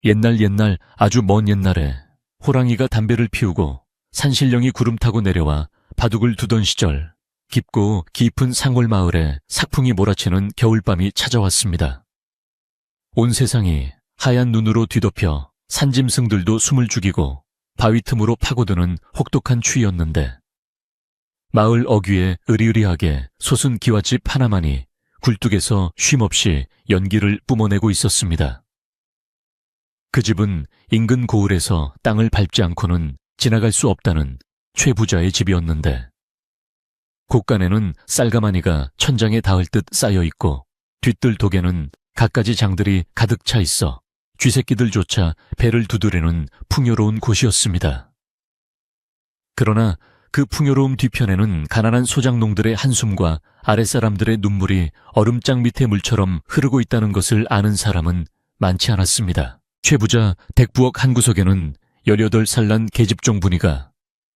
옛날 아주 먼 옛날에 호랑이가 담배를 피우고 산신령이 구름 타고 내려와 바둑을 두던 시절, 깊고 깊은 상골 마을에 sak풍이 몰아치는 겨울밤이 찾아왔습니다. 온 세상이 하얀 눈으로 뒤덮여 산짐승들도 숨을 죽이고 바위 틈으로 파고드는 혹독한 추위였는데, 마을 어귀에 으리으리하게 솟은 기와집 하나만이 굴뚝에서 쉼없이 연기를 뿜어내고 있었습니다. 그 집은 인근 고을에서 땅을 밟지 않고는 지나갈 수 없다는 최부자의 집이었는데, 곳간에는 쌀가마니가 천장에 닿을 듯 쌓여 있고 뒤뜰 독에는 갖가지 장들이 가득 차 있어 쥐새끼들조차 배를 두드리는 풍요로운 곳이었습니다. 그러나 그 풍요로움 뒤편에는 가난한 소작농들의 한숨과 아랫사람들의 눈물이 얼음장 밑의 물처럼 흐르고 있다는 것을 아는 사람은 많지 않았습니다. 최부자 댁부엌 한 구석에는 18살 난 계집종 분이가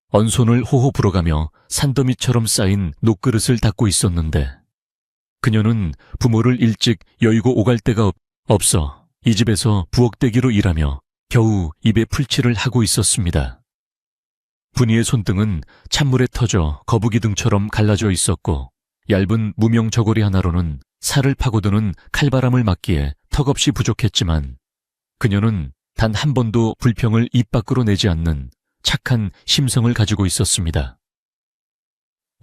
언손을 호호 불어가며 산더미처럼 쌓인 녹그릇을 닦고 있었는데, 그녀는 부모를 일찍 여의고 오갈 데가 없어 이 집에서 부엌대기로 일하며 겨우 입에 풀칠을 하고 있었습니다. 분이의 손등은 찬물에 터져 거북이 등처럼 갈라져 있었고, 얇은 무명 저고리 하나로는 살을 파고드는 칼바람을 막기에 턱없이 부족했지만, 그녀는 단 한 번도 불평을 입 밖으로 내지 않는 착한 심성을 가지고 있었습니다.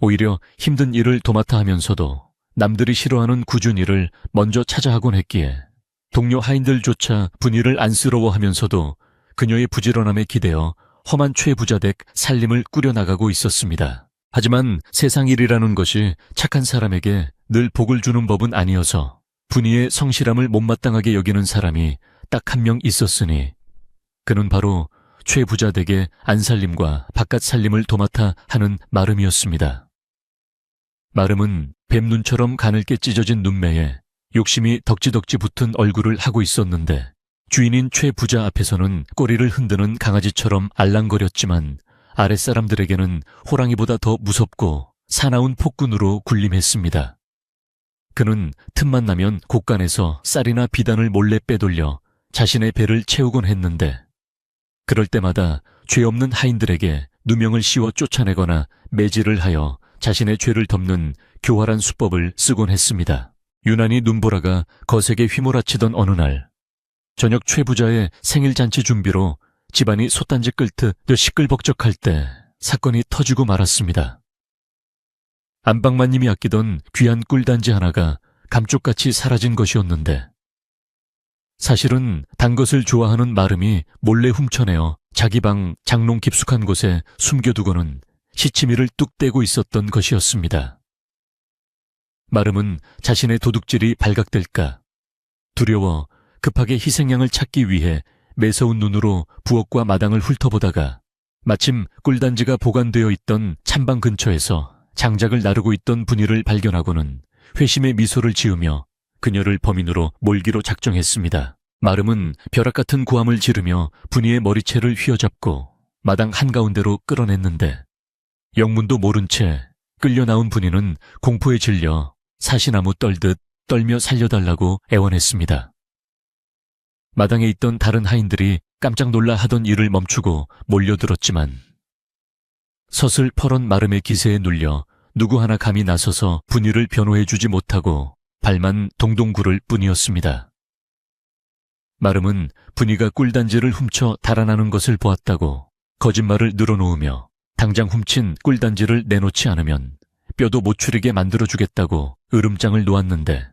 오히려 힘든 일을 도맡아 하면서도 남들이 싫어하는 굳은 일을 먼저 찾아 하곤 했기에 동료 하인들조차 분이를 안쓰러워하면서도 그녀의 부지런함에 기대어 험한 최부자댁 살림을 꾸려나가고 있었습니다. 하지만 세상 일이라는 것이 착한 사람에게 늘 복을 주는 법은 아니어서 분이의 성실함을 못마땅하게 여기는 사람이 딱 한 명 있었으니, 그는 바로 최부자댁의 안살림과 바깥살림을 도맡아 하는 마름이었습니다. 마름은 뱀눈처럼 가늘게 찢어진 눈매에 욕심이 덕지덕지 붙은 얼굴을 하고 있었는데, 주인인 최부자 앞에서는 꼬리를 흔드는 강아지처럼 알랑거렸지만 아랫사람들에게는 호랑이보다 더 무섭고 사나운 폭군으로 군림했습니다. 그는 틈만 나면 곳간에서 쌀이나 비단을 몰래 빼돌려 자신의 배를 채우곤 했는데, 그럴 때마다 죄 없는 하인들에게 누명을 씌워 쫓아내거나 매질을 하여 자신의 죄를 덮는 교활한 수법을 쓰곤 했습니다. 유난히 눈보라가 거세게 휘몰아치던 어느 날, 저녁 최부자의 생일잔치 준비로 집안이 솥단지 끓듯 시끌벅적할 때 사건이 터지고 말았습니다. 안방마님이 아끼던 귀한 꿀단지 하나가 감쪽같이 사라진 것이었는데, 사실은 단 것을 좋아하는 마름이 몰래 훔쳐내어 자기 방 장롱 깊숙한 곳에 숨겨두고는 시치미를 뚝 떼고 있었던 것이었습니다. 마름은 자신의 도둑질이 발각될까 두려워 급하게 희생양을 찾기 위해 매서운 눈으로 부엌과 마당을 훑어보다가 마침 꿀단지가 보관되어 있던 찬방 근처에서 장작을 나르고 있던 분이를 발견하고는 회심의 미소를 지으며 그녀를 범인으로 몰기로 작정했습니다. 마름은 벼락 같은 고함을 지르며 분이의 머리채를 휘어잡고 마당 한가운데로 끌어냈는데, 영문도 모른 채 끌려 나온 분이는 공포에 질려 사시나무 떨듯 떨며 살려달라고 애원했습니다. 마당에 있던 다른 하인들이 깜짝 놀라 하던 일을 멈추고 몰려들었지만, 서슬 퍼런 마름의 기세에 눌려 누구 하나 감히 나서서 분이를 변호해주지 못하고 발만 동동 구를 뿐이었습니다. 마름은 분이가 꿀단지를 훔쳐 달아나는 것을 보았다고 거짓말을 늘어놓으며 당장 훔친 꿀단지를 내놓지 않으면 뼈도 못 추리게 만들어주겠다고 으름장을 놓았는데,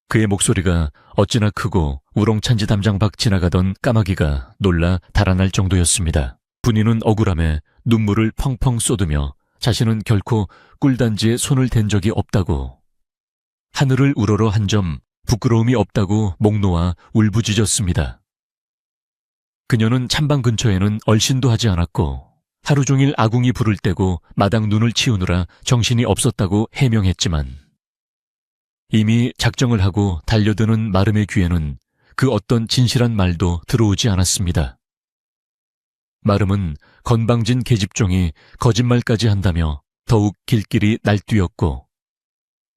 그의 목소리가 어찌나 크고 우렁찬지 담장 밖 지나가던 까마귀가 놀라 달아날 정도였습니다. 분이는 억울함에 눈물을 펑펑 쏟으며 자신은 결코 꿀단지에 손을 댄 적이 없다고, 하늘을 우러러 한 점 부끄러움이 없다고 목 놓아 울부짖었습니다. 그녀는 찬방 근처에는 얼씬도 하지 않았고 하루 종일 아궁이 불을 떼고 마당 눈을 치우느라 정신이 없었다고 해명했지만, 이미 작정을 하고 달려드는 마름의 귀에는 그 어떤 진실한 말도 들어오지 않았습니다. 마름은 건방진 계집종이 거짓말까지 한다며 더욱 길길이 날뛰었고,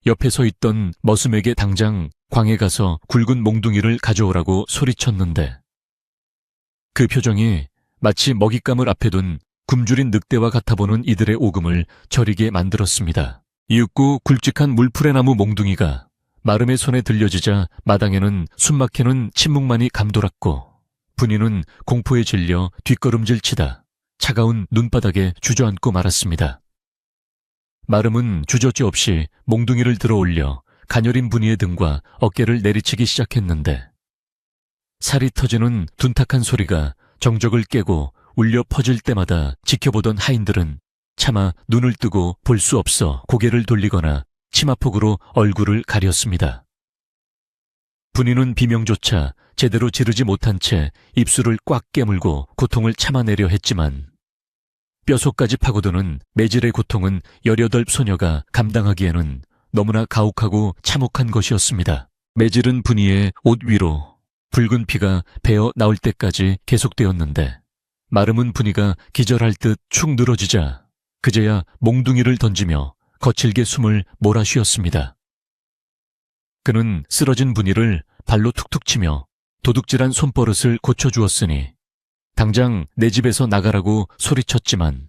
옆에 서 있던 머슴에게 당장 광에 가서 굵은 몽둥이를 가져오라고 소리쳤는데, 그 표정이 마치 먹잇감을 앞에 둔 굶주린 늑대와 같아 보는 이들의 오금을 저리게 만들었습니다. 이윽고 굵직한 물풀의 나무 몽둥이가 마름의 손에 들려지자 마당에는 숨막히는 침묵만이 감돌았고 분이는 공포에 질려 뒷걸음질 치다 차가운 눈바닥에 주저앉고 말았습니다. 마름은 주저죄 없이 몽둥이를 들어 올려 가녀린 분이의 등과 어깨를 내리치기 시작했는데 살이 터지는 둔탁한 소리가 정적을 깨고 울려 퍼질 때마다 지켜보던 하인들은 차마 눈을 뜨고 볼 수 없어 고개를 돌리거나 치마폭으로 얼굴을 가렸습니다. 분이는 비명조차 제대로 지르지 못한 채 입술을 꽉 깨물고 고통을 참아내려 했지만 뼈속까지 파고드는 매질의 고통은 18 소녀가 감당하기에는 너무나 가혹하고 참혹한 것이었습니다. 매질은 분이의 옷 위로 붉은 피가 배어 나올 때까지 계속되었는데 마름은 분이가 기절할 듯 축 늘어지자 그제야 몽둥이를 던지며 거칠게 숨을 몰아쉬었습니다. 그는 쓰러진 분이를 발로 툭툭 치며 도둑질한 손버릇을 고쳐주었으니 당장 내 집에서 나가라고 소리쳤지만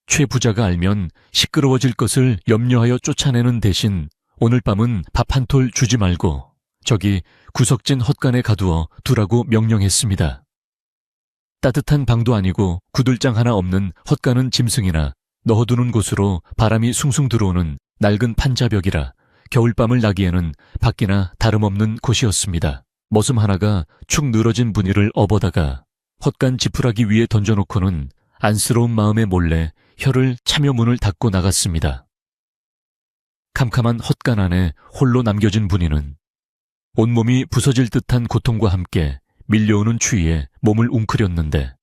최 부자가 알면 시끄러워질 것을 염려하여 쫓아내는 대신 오늘 밤은 밥 한 톨 주지 말고 저기 구석진 헛간에 가두어 두라고 명령했습니다. 따뜻한 방도 아니고 구들장 하나 없는 헛간은 짐승이나 넣어두는 곳으로 바람이 숭숭 들어오는 낡은 판자벽이라 겨울밤을 나기에는 밖이나 다름없는 곳이었습니다. 머슴 하나가 축 늘어진 분이를 업어다가 헛간 지푸라기 위에 던져놓고는 안쓰러운 마음에 몰래 혀를 차며 문을 닫고 나갔습니다. 캄캄한 헛간 안에 홀로 남겨진 분이는 온몸이 부서질 듯한 고통과 함께 밀려오는 추위에 몸을 웅크렸는데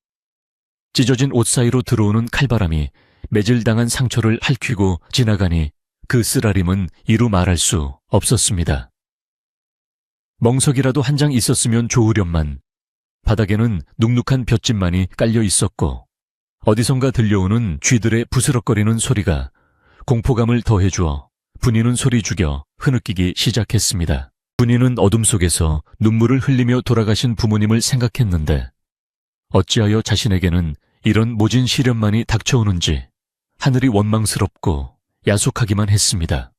찢어진 옷 사이로 들어오는 칼바람이 매질당한 상처를 핥히고 지나가니 그 쓰라림은 이루 말할 수 없었습니다. 멍석이라도 한 장 있었으면 좋으련만 바닥에는 눅눅한 볏짚만이 깔려 있었고 어디선가 들려오는 쥐들의 부스럭거리는 소리가 공포감을 더해주어 분이는 소리 죽여 흐느끼기 시작했습니다. 분이는 어둠 속에서 눈물을 흘리며 돌아가신 부모님을 생각했는데 어찌하여 자신에게는 이런 모진 시련만이 닥쳐오는지 하늘이 원망스럽고 야속하기만 했습니다.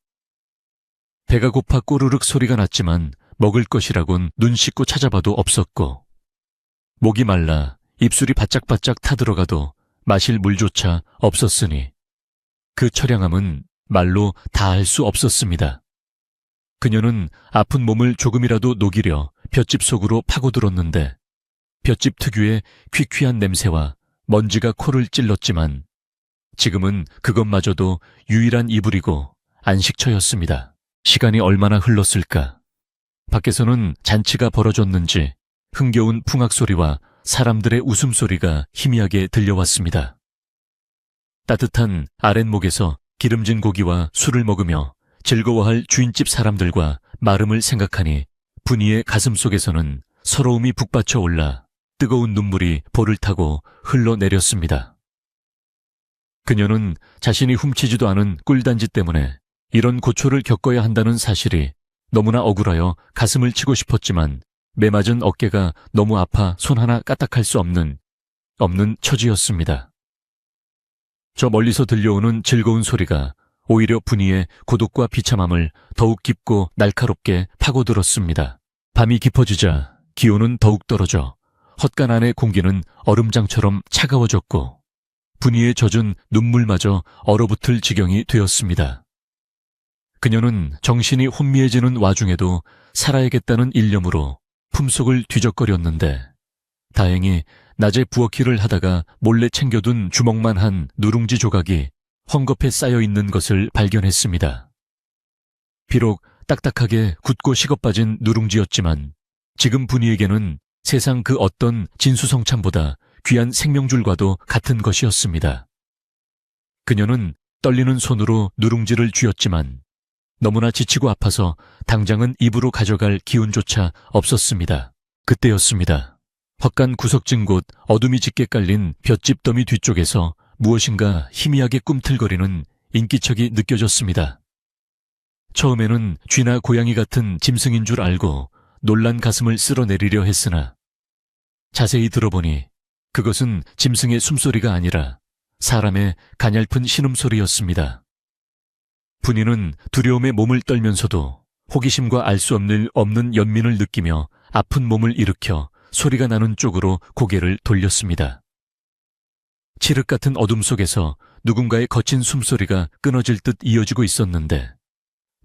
배가 고파 꼬르륵 소리가 났지만 먹을 것이라곤 눈 씻고 찾아봐도 없었고 목이 말라 입술이 바짝바짝 타들어가도 마실 물조차 없었으니 그 처량함은 말로 다 할 수 없었습니다. 그녀는 아픈 몸을 조금이라도 녹이려 볏짚 속으로 파고들었는데 볏짚 특유의 퀴퀴한 냄새와 먼지가 코를 찔렀지만 지금은 그것마저도 유일한 이불이고 안식처였습니다. 시간이 얼마나 흘렀을까? 밖에서는 잔치가 벌어졌는지 흥겨운 풍악소리와 사람들의 웃음소리가 희미하게 들려왔습니다. 따뜻한 아랫목에서 기름진 고기와 술을 먹으며 즐거워할 주인집 사람들과 마름을 생각하니 분이의 가슴속에서는 서러움이 북받쳐 올라 뜨거운 눈물이 볼을 타고 흘러내렸습니다. 그녀는 자신이 훔치지도 않은 꿀단지 때문에 이런 고초를 겪어야 한다는 사실이 너무나 억울하여 가슴을 치고 싶었지만 매맞은 어깨가 너무 아파 손 하나 까딱할 수 없는 처지였습니다. 저 멀리서 들려오는 즐거운 소리가 오히려 분이의 고독과 비참함을 더욱 깊고 날카롭게 파고들었습니다. 밤이 깊어지자 기온은 더욱 떨어져 헛간 안의 공기는 얼음장처럼 차가워졌고 분이의 젖은 눈물마저 얼어붙을 지경이 되었습니다. 그녀는 정신이 혼미해지는 와중에도 살아야겠다는 일념으로 품속을 뒤적거렸는데 다행히 낮에 부엌일을 하다가 몰래 챙겨둔 주먹만 한 누룽지 조각이 헝겊에 쌓여있는 것을 발견했습니다. 비록 딱딱하게 굳고 식어빠진 누룽지였지만 지금 분이에게는 세상 그 어떤 진수성찬보다 귀한 생명줄과도 같은 것이었습니다. 그녀는 떨리는 손으로 누룽지를 쥐었지만 너무나 지치고 아파서 당장은 입으로 가져갈 기운조차 없었습니다. 그때였습니다. 헛간 구석진 곳 어둠이 짙게 깔린 볏짚 더미 뒤쪽에서 무엇인가 희미하게 꿈틀거리는 인기척이 느껴졌습니다. 처음에는 쥐나 고양이 같은 짐승인 줄 알고 놀란 가슴을 쓸어내리려 했으나 자세히 들어보니 그것은 짐승의 숨소리가 아니라 사람의 가냘픈 신음소리였습니다. 분이는 두려움에 몸을 떨면서도 호기심과 알 수 없는 연민을 느끼며 아픈 몸을 일으켜 소리가 나는 쪽으로 고개를 돌렸습니다. 칠흑 같은 어둠 속에서 누군가의 거친 숨소리가 끊어질 듯 이어지고 있었는데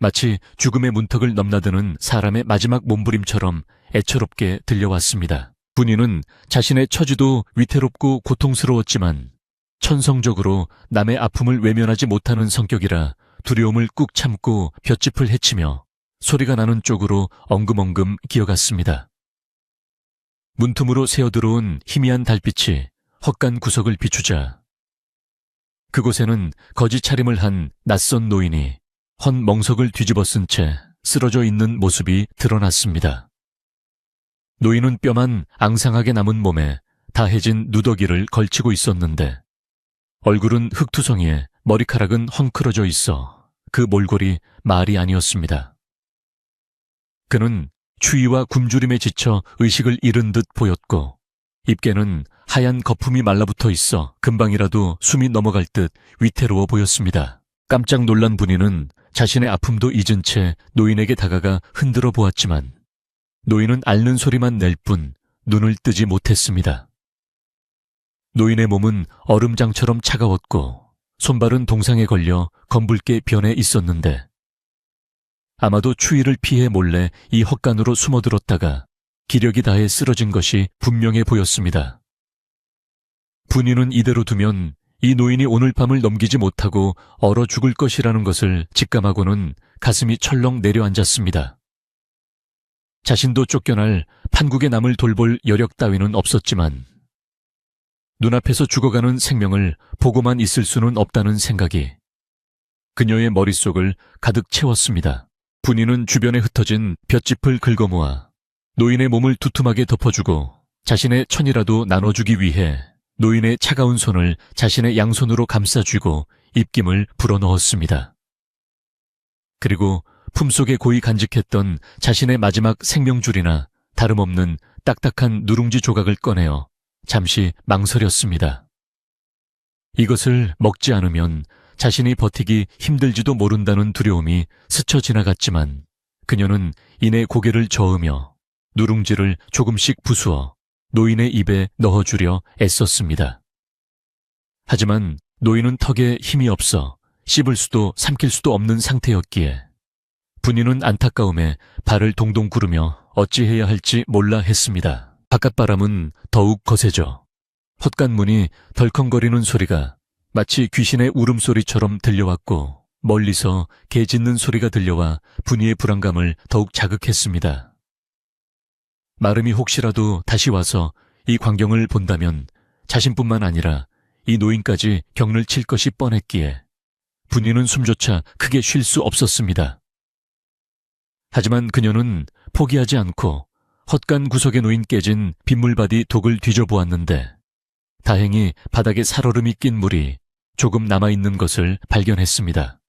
마치 죽음의 문턱을 넘나드는 사람의 마지막 몸부림처럼 애처롭게 들려왔습니다. 분이는 자신의 처지도 위태롭고 고통스러웠지만 천성적으로 남의 아픔을 외면하지 못하는 성격이라 두려움을 꾹 참고 볏짚을 헤치며 소리가 나는 쪽으로 엉금엉금 기어갔습니다. 문틈으로 새어들어온 희미한 달빛이 헛간 구석을 비추자 그곳에는 거지 차림을 한 낯선 노인이 헌 멍석을 뒤집어 쓴 채 쓰러져 있는 모습이 드러났습니다. 노인은 뼈만 앙상하게 남은 몸에 다해진 누더기를 걸치고 있었는데 얼굴은 흙투성이에 머리카락은 헝클어져 있어 그 몰골이 말이 아니었습니다. 그는 추위와 굶주림에 지쳐 의식을 잃은 듯 보였고 입계는 하얀 거품이 말라붙어 있어 금방이라도 숨이 넘어갈 듯 위태로워 보였습니다. 깜짝 놀란 분이는 자신의 아픔도 잊은 채 노인에게 다가가 흔들어 보았지만 노인은 앓는 소리만 낼 뿐 눈을 뜨지 못했습니다. 노인의 몸은 얼음장처럼 차가웠고 손발은 동상에 걸려 검붉게 변해 있었는데 아마도 추위를 피해 몰래 이 헛간으로 숨어들었다가 기력이 다해 쓰러진 것이 분명해 보였습니다. 분이는 이대로 두면 이 노인이 오늘 밤을 넘기지 못하고 얼어 죽을 것이라는 것을 직감하고는 가슴이 철렁 내려앉았습니다. 자신도 쫓겨날 판국의 남을 돌볼 여력 따위는 없었지만 눈앞에서 죽어가는 생명을 보고만 있을 수는 없다는 생각이 그녀의 머릿속을 가득 채웠습니다. 분이는 주변에 흩어진 볏짚을 긁어모아 노인의 몸을 두툼하게 덮어주고 자신의 천이라도 나눠주기 위해 노인의 차가운 손을 자신의 양손으로 감싸쥐고 입김을 불어넣었습니다. 그리고 품속에 고이 간직했던 자신의 마지막 생명줄이나 다름없는 딱딱한 누룽지 조각을 꺼내어 잠시 망설였습니다. 이것을 먹지 않으면 자신이 버티기 힘들지도 모른다는 두려움이 스쳐 지나갔지만 그녀는 이내 고개를 저으며 누룽지를 조금씩 부수어 노인의 입에 넣어주려 애썼습니다. 하지만 노인은 턱에 힘이 없어 씹을 수도 삼킬 수도 없는 상태였기에 분이는 안타까움에 발을 동동 구르며 어찌해야 할지 몰라 했습니다. 바깥바람은 더욱 거세져 헛간 문이 덜컹거리는 소리가 마치 귀신의 울음소리처럼 들려왔고 멀리서 개 짖는 소리가 들려와 분이의 불안감을 더욱 자극했습니다. 마름이 혹시라도 다시 와서 이 광경을 본다면 자신뿐만 아니라 이 노인까지 경를 칠 것이 뻔했기에 분이는 숨조차 크게 쉴 수 없었습니다. 하지만 그녀는 포기하지 않고 헛간 구석에 놓인 깨진 빗물바디 독을 뒤져보았는데 다행히 바닥에 살얼음이 낀 물이 조금 남아있는 것을 발견했습니다.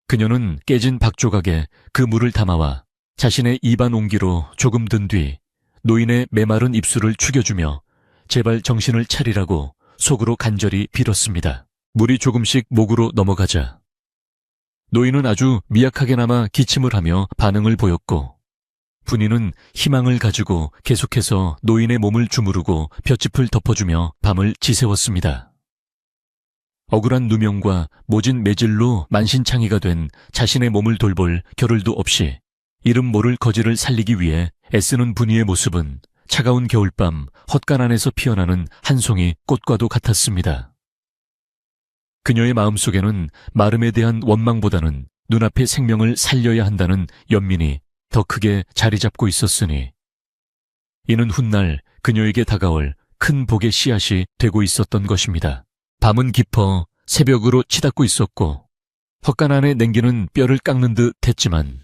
그녀는 깨진 박조각에 그 물을 담아와 자신의 입안 옹기로 조금 든 뒤 노인의 메마른 입술을 죽여주며 제발 정신을 차리라고 속으로 간절히 빌었습니다. 물이 조금씩 목으로 넘어가자 노인은 아주 미약하게나마 기침을 하며 반응을 보였고 분이는 희망을 가지고 계속해서 노인의 몸을 주무르고 볏짚을 덮어주며 밤을 지새웠습니다. 억울한 누명과 모진 매질로 만신창이가 된 자신의 몸을 돌볼 겨를도 없이 이름 모를 거지를 살리기 위해 애쓰는 분이의 모습은 차가운 겨울밤 헛간 안에서 피어나는 한 송이 꽃과도 같았습니다. 그녀의 마음속에는 마름에 대한 원망보다는 눈앞의 생명을 살려야 한다는 연민이 더 크게 자리 잡고 있었으니 이는 훗날 그녀에게 다가올 큰 복의 씨앗이 되고 있었던 것입니다. 밤은 깊어 새벽으로 치닫고 있었고 헛간 안에 냉기는 뼈를 깎는 듯 했지만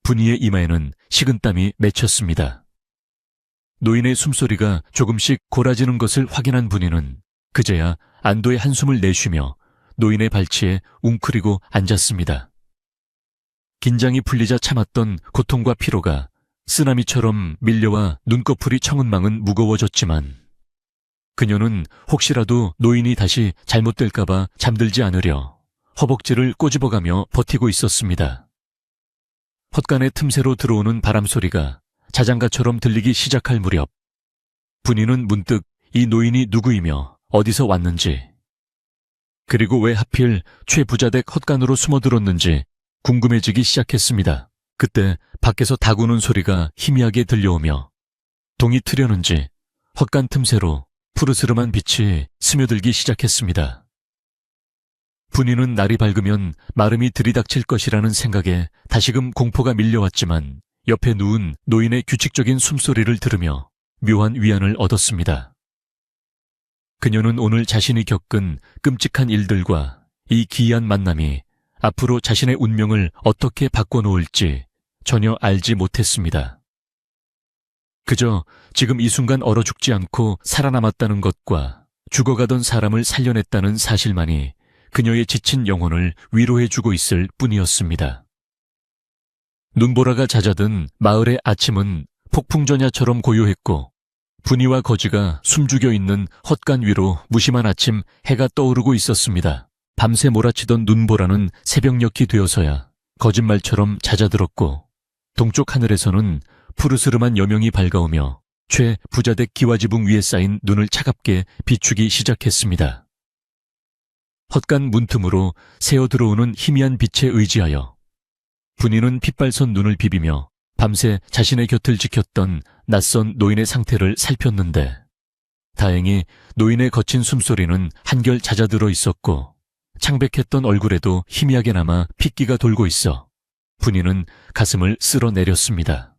분이의 이마에는 식은땀이 맺혔습니다. 노인의 숨소리가 조금씩 골아지는 것을 확인한 분이는 그제야 안도의 한숨을 내쉬며 노인의 발치에 웅크리고 앉았습니다. 긴장이 풀리자 참았던 고통과 피로가 쓰나미처럼 밀려와 눈꺼풀이 청은망은 무거워졌지만 그녀는 혹시라도 노인이 다시 잘못될까봐 잠들지 않으려 허벅지를 꼬집어가며 버티고 있었습니다. 헛간의 틈새로 들어오는 바람 소리가 자장가처럼 들리기 시작할 무렵 분이는 문득 이 노인이 누구이며 어디서 왔는지, 그리고 왜 하필 최부자댁 헛간으로 숨어들었는지 궁금해지기 시작했습니다. 그때 밖에서 다구는 소리가 희미하게 들려오며 동이 트려는지 헛간 틈새로 푸르스름한 빛이 스며들기 시작했습니다. 분이는 날이 밝으면 마름이 들이닥칠 것이라는 생각에 다시금 공포가 밀려왔지만 옆에 누운 노인의 규칙적인 숨소리를 들으며 묘한 위안을 얻었습니다. 그녀는 오늘 자신이 겪은 끔찍한 일들과 이 기이한 만남이 앞으로 자신의 운명을 어떻게 바꿔놓을지 전혀 알지 못했습니다. 그저 지금 이 순간 얼어 죽지 않고 살아남았다는 것과 죽어가던 사람을 살려냈다는 사실만이 그녀의 지친 영혼을 위로해주고 있을 뿐이었습니다. 눈보라가 잦아든 마을의 아침은 폭풍전야처럼 고요했고 분이와 거지가 숨죽여 있는 헛간 위로 무심한 아침 해가 떠오르고 있었습니다. 밤새 몰아치던 눈보라는 새벽녘이 되어서야 거짓말처럼 잦아들었고 동쪽 하늘에서는 푸르스름한 여명이 밝아오며 최 부자댁 기와지붕 위에 쌓인 눈을 차갑게 비추기 시작했습니다. 헛간 문틈으로 새어 들어오는 희미한 빛에 의지하여 분이는 핏발선 눈을 비비며 밤새 자신의 곁을 지켰던 낯선 노인의 상태를 살폈는데 다행히 노인의 거친 숨소리는 한결 잦아들어 있었고 창백했던 얼굴에도 희미하게나마 핏기가 돌고 있어 분이는 가슴을 쓸어내렸습니다.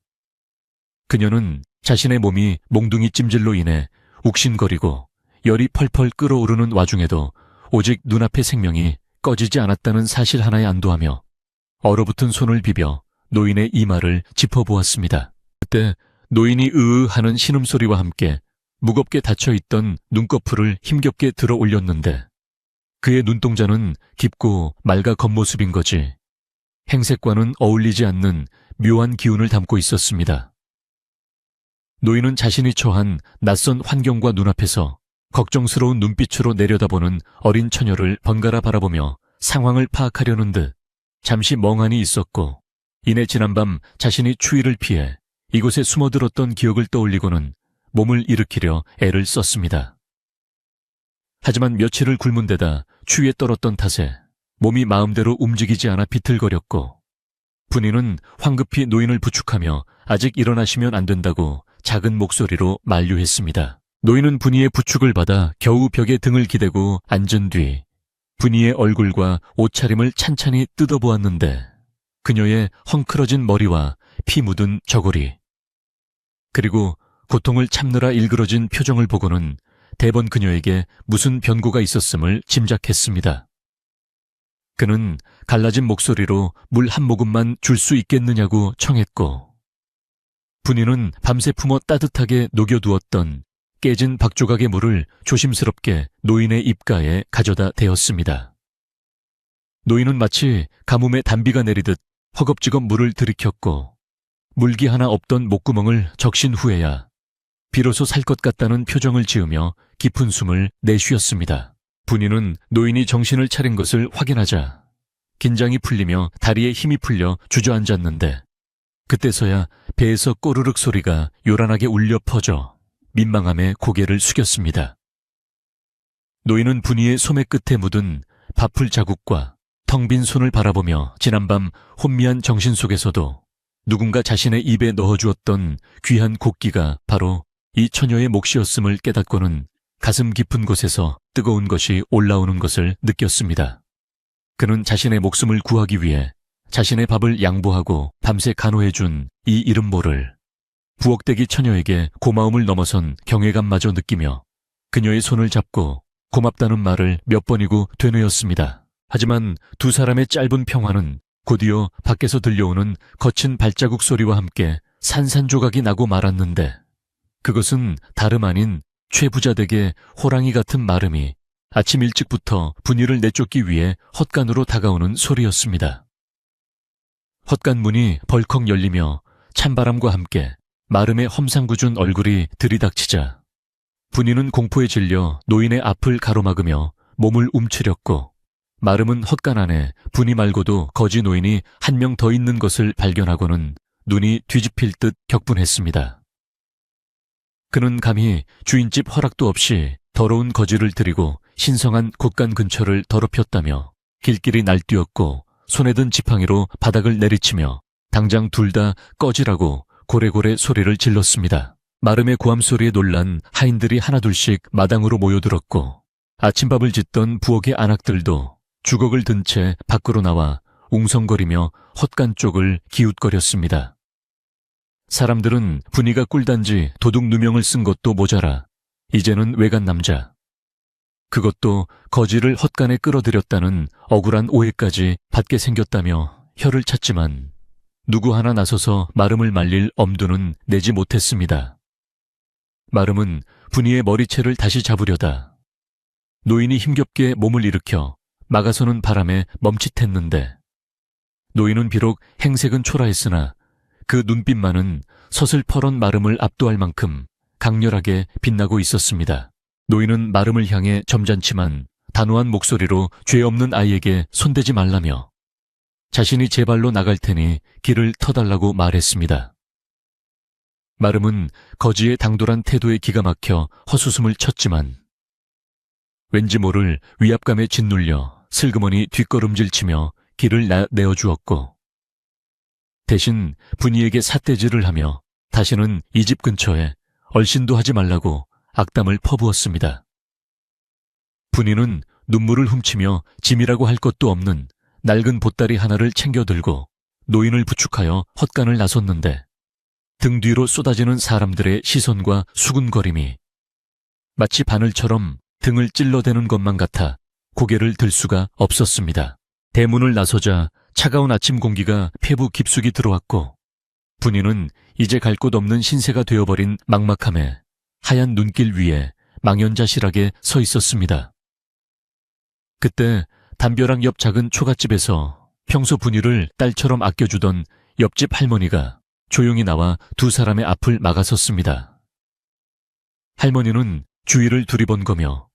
그녀는 자신의 몸이 몽둥이 찜질로 인해 욱신거리고 열이 펄펄 끓어오르는 와중에도 오직 눈앞의 생명이 꺼지지 않았다는 사실 하나에 안도하며 얼어붙은 손을 비벼 노인의 이마를 짚어보았습니다. 그때 노인이 으으 하는 신음소리와 함께 무겁게 닫혀있던 눈꺼풀을 힘겹게 들어 올렸는데 그의 눈동자는 깊고 맑아 겉모습인 거지 행색과는 어울리지 않는 묘한 기운을 담고 있었습니다. 노인은 자신이 처한 낯선 환경과 눈앞에서 걱정스러운 눈빛으로 내려다보는 어린 처녀를 번갈아 바라보며 상황을 파악하려는 듯 잠시 멍하니 있었고 이내 지난밤 자신이 추위를 피해 이곳에 숨어들었던 기억을 떠올리고는 몸을 일으키려 애를 썼습니다. 하지만 며칠을 굶은 데다 추위에 떨었던 탓에 몸이 마음대로 움직이지 않아 비틀거렸고 분이는 황급히 노인을 부축하며 아직 일어나시면 안 된다고 작은 목소리로 만류했습니다. 노인은 분이의 부축을 받아 겨우 벽에 등을 기대고 앉은 뒤 분이의 얼굴과 옷차림을 찬찬히 뜯어보았는데 그녀의 헝클어진 머리와 피 묻은 저고리 그리고 고통을 참느라 일그러진 표정을 보고는 대번 그녀에게 무슨 변고가 있었음을 짐작했습니다. 그는 갈라진 목소리로 물 한 모금만 줄 수 있겠느냐고 청했고 분이는 밤새 품어 따뜻하게 녹여두었던 깨진 박조각의 물을 조심스럽게 노인의 입가에 가져다 대었습니다. 노인은 마치 가뭄에 단비가 내리듯 허겁지겁 물을 들이켰고 물기 하나 없던 목구멍을 적신 후에야 비로소 살 것 같다는 표정을 지으며 깊은 숨을 내쉬었습니다. 분이는 노인이 정신을 차린 것을 확인하자 긴장이 풀리며 다리에 힘이 풀려 주저앉았는데 그때서야 배에서 꼬르륵 소리가 요란하게 울려 퍼져 민망함에 고개를 숙였습니다. 노인은 분이의 소매 끝에 묻은 밥풀 자국과 텅 빈 손을 바라보며 지난밤 혼미한 정신 속에서도 누군가 자신의 입에 넣어주었던 귀한 곡기가 바로 이 처녀의 몫이었음을 깨닫고는 가슴 깊은 곳에서 뜨거운 것이 올라오는 것을 느꼈습니다. 그는 자신의 목숨을 구하기 위해 자신의 밥을 양보하고 밤새 간호해준 이 이름 모를 부엌대기 처녀에게 고마움을 넘어선 경외감마저 느끼며 그녀의 손을 잡고 고맙다는 말을 몇 번이고 되뇌었습니다. 하지만 두 사람의 짧은 평화는 곧이어 밖에서 들려오는 거친 발자국 소리와 함께 산산조각이 나고 말았는데 그것은 다름 아닌 최부자댁의 호랑이 같은 마름이 아침 일찍부터 분이를 내쫓기 위해 헛간으로 다가오는 소리였습니다. 헛간 문이 벌컥 열리며 찬바람과 함께 마름의 험상궂은 얼굴이 들이닥치자 분이는 공포에 질려 노인의 앞을 가로막으며 몸을 움츠렸고, 마름은 헛간 안에 분이 말고도 거지 노인이 한 명 더 있는 것을 발견하고는 눈이 뒤집힐 듯 격분했습니다. 그는 감히 주인집 허락도 없이 더러운 거지를 들이고 신성한 곳간 근처를 더럽혔다며 길길이 날뛰었고, 손에 든 지팡이로 바닥을 내리치며 당장 둘 다 꺼지라고 고래고래 소리를 질렀습니다. 마름의 고함 소리에 놀란 하인들이 하나둘씩 마당으로 모여들었고, 아침밥을 짓던 부엌의 안악들도 주걱을 든 채 밖으로 나와 웅성거리며 헛간 쪽을 기웃거렸습니다. 사람들은 분이가 꿀단지 도둑 누명을 쓴 것도 모자라 이제는 외간 남자, 그것도 거지를 헛간에 끌어들였다는 억울한 오해까지 받게 생겼다며 혀를 찼지만 누구 하나 나서서 마름을 말릴 엄두는 내지 못했습니다. 마름은 분이의 머리채를 다시 잡으려다 노인이 힘겹게 몸을 일으켜 막아서는 바람에 멈칫했는데, 노인은 비록 행색은 초라했으나 그 눈빛만은 서슬퍼런 마름을 압도할 만큼 강렬하게 빛나고 있었습니다. 노인은 마름을 향해 점잖지만 단호한 목소리로 죄 없는 아이에게 손대지 말라며 자신이 제 발로 나갈 테니 길을 터달라고 말했습니다. 마름은 거지의 당돌한 태도에 기가 막혀 헛웃음을 쳤지만 왠지 모를 위압감에 짓눌려 슬그머니 뒷걸음질치며 길을 내어주었고, 대신 분이에게 삿대질을 하며 다시는 이 집 근처에 얼씬도 하지 말라고 악담을 퍼부었습니다. 분이는 눈물을 훔치며 짐이라고 할 것도 없는 낡은 보따리 하나를 챙겨들고 노인을 부축하여 헛간을 나섰는데, 등 뒤로 쏟아지는 사람들의 시선과 수군거림이 마치 바늘처럼 등을 찔러대는 것만 같아 고개를 들 수가 없었습니다. 대문을 나서자 차가운 아침 공기가 폐부 깊숙이 들어왔고, 분이는 이제 갈 곳 없는 신세가 되어버린 막막함에 하얀 눈길 위에 망연자실하게 서 있었습니다. 그때 담벼락 옆 작은 초가집에서 평소 분이를 딸처럼 아껴주던 옆집 할머니가 조용히 나와 두 사람의 앞을 막아섰습니다. 할머니는 주위를 두리번거며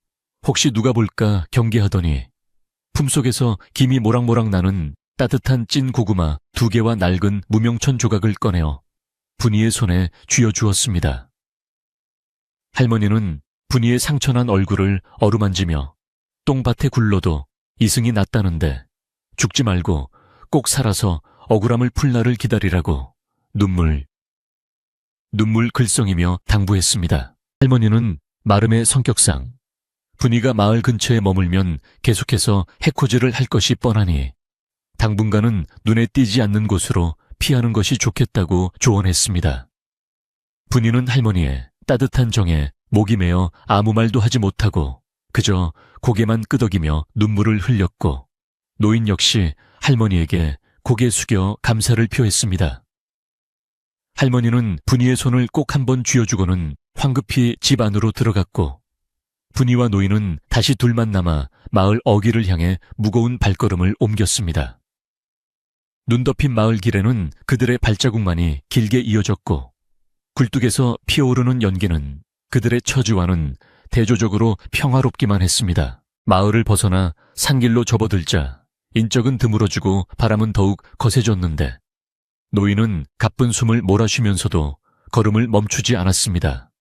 혹시 누가 볼까 경계하더니 품속에서 김이 모락모락 나는 따뜻한 찐 고구마 2개와 낡은 무명천 조각을 꺼내어 분이의 손에 쥐어주었습니다. 할머니는 분이의 상처난 얼굴을 어루만지며 똥밭에 굴러도 이승이 났다는데 죽지 말고 꼭 살아서 억울함을 풀 날을 기다리라고 눈물 글썽이며 당부했습니다. 할머니는 마름의 성격상 분이가 마을 근처에 머물면 계속해서 해코지를 할 것이 뻔하니 당분간은 눈에 띄지 않는 곳으로 피하는 것이 좋겠다고 조언했습니다. 분이는 할머니의 따뜻한 정에 목이 메어 아무 말도 하지 못하고 그저 고개만 끄덕이며 눈물을 흘렸고, 노인 역시 할머니에게 고개 숙여 감사를 표했습니다. 할머니는 분이의 손을 꼭 한번 쥐어주고는 황급히 집 안으로 들어갔고, 분이와 노인은 다시 둘만 남아 마을 어귀를 향해 무거운 발걸음을 옮겼습니다. 눈 덮인 마을 길에는 그들의 발자국만이 길게 이어졌고, 굴뚝에서 피어오르는 연기는 그들의 처지와는 대조적으로 평화롭기만 했습니다. 마을을 벗어나 산길로 접어들자 인적은 드물어지고 바람은 더욱 거세졌는데, 노인은 가쁜 숨을 몰아쉬면서도 걸음을 멈추지 않았습니다.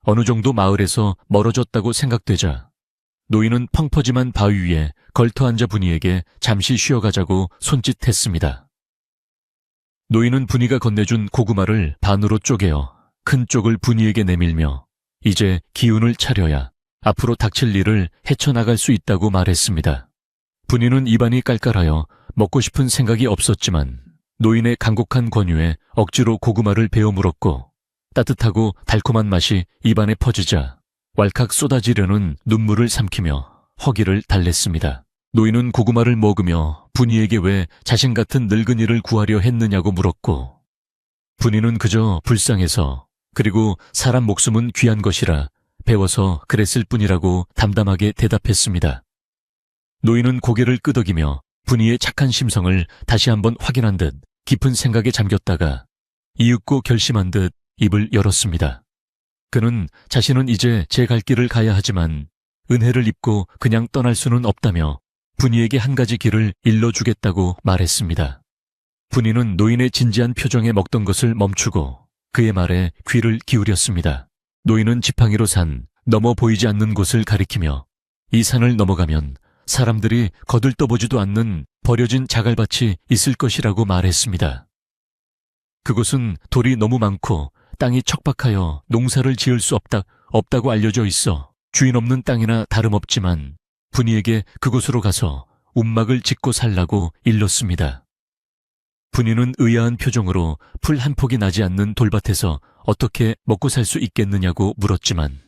어느 정도 마을에서 멀어졌다고 생각되자 노인은 펑퍼짐한 바위 위에 걸터앉아 분이에게 잠시 쉬어가자고 손짓했습니다. 노인은 분이가 건네준 고구마를 반으로 쪼개어 큰 쪽을 분이에게 내밀며 이제 기운을 차려야 앞으로 닥칠 일을 헤쳐나갈 수 있다고 말했습니다. 분이는 입안이 깔깔하여 먹고 싶은 생각이 없었지만 노인의 간곡한 권유에 억지로 고구마를 베어 물었고, 따뜻하고 달콤한 맛이 입안에 퍼지자 왈칵 쏟아지려는 눈물을 삼키며 허기를 달랬습니다. 노인은 고구마를 먹으며 분이에게 왜 자신 같은 늙은이를 구하려 했느냐고 물었고, 분이는 그저 불쌍해서, 그리고 사람 목숨은 귀한 것이라 배워서 그랬을 뿐이라고 담담하게 대답했습니다. 노인은 고개를 끄덕이며 분이의 착한 심성을 다시 한번 확인한 듯 깊은 생각에 잠겼다가 이윽고 결심한 듯 입을 열었습니다. 그는 자신은 이제 제 갈 길을 가야 하지만 은혜를 입고 그냥 떠날 수는 없다며 분이에게 한 가지 길을 일러주겠다고 말했습니다. 분이는 노인의 진지한 표정에 먹던 것을 멈추고 그의 말에 귀를 기울였습니다. 노인은 지팡이로 산 넘어 보이지 않는 곳을 가리키며 이 산을 넘어가면 사람들이 거들떠보지도 않는 버려진 자갈밭이 있을 것이라고 말했습니다. 그곳은 돌이 너무 많고 땅이 척박하여 농사를 지을 수 없다고 알려져 있어 주인 없는 땅이나 다름없지만 분이에게 그곳으로 가서 움막을 짓고 살라고 일렀습니다. 분이는 의아한 표정으로 풀 한 폭이 나지 않는 돌밭에서 어떻게 먹고 살 수 있겠느냐고 물었지만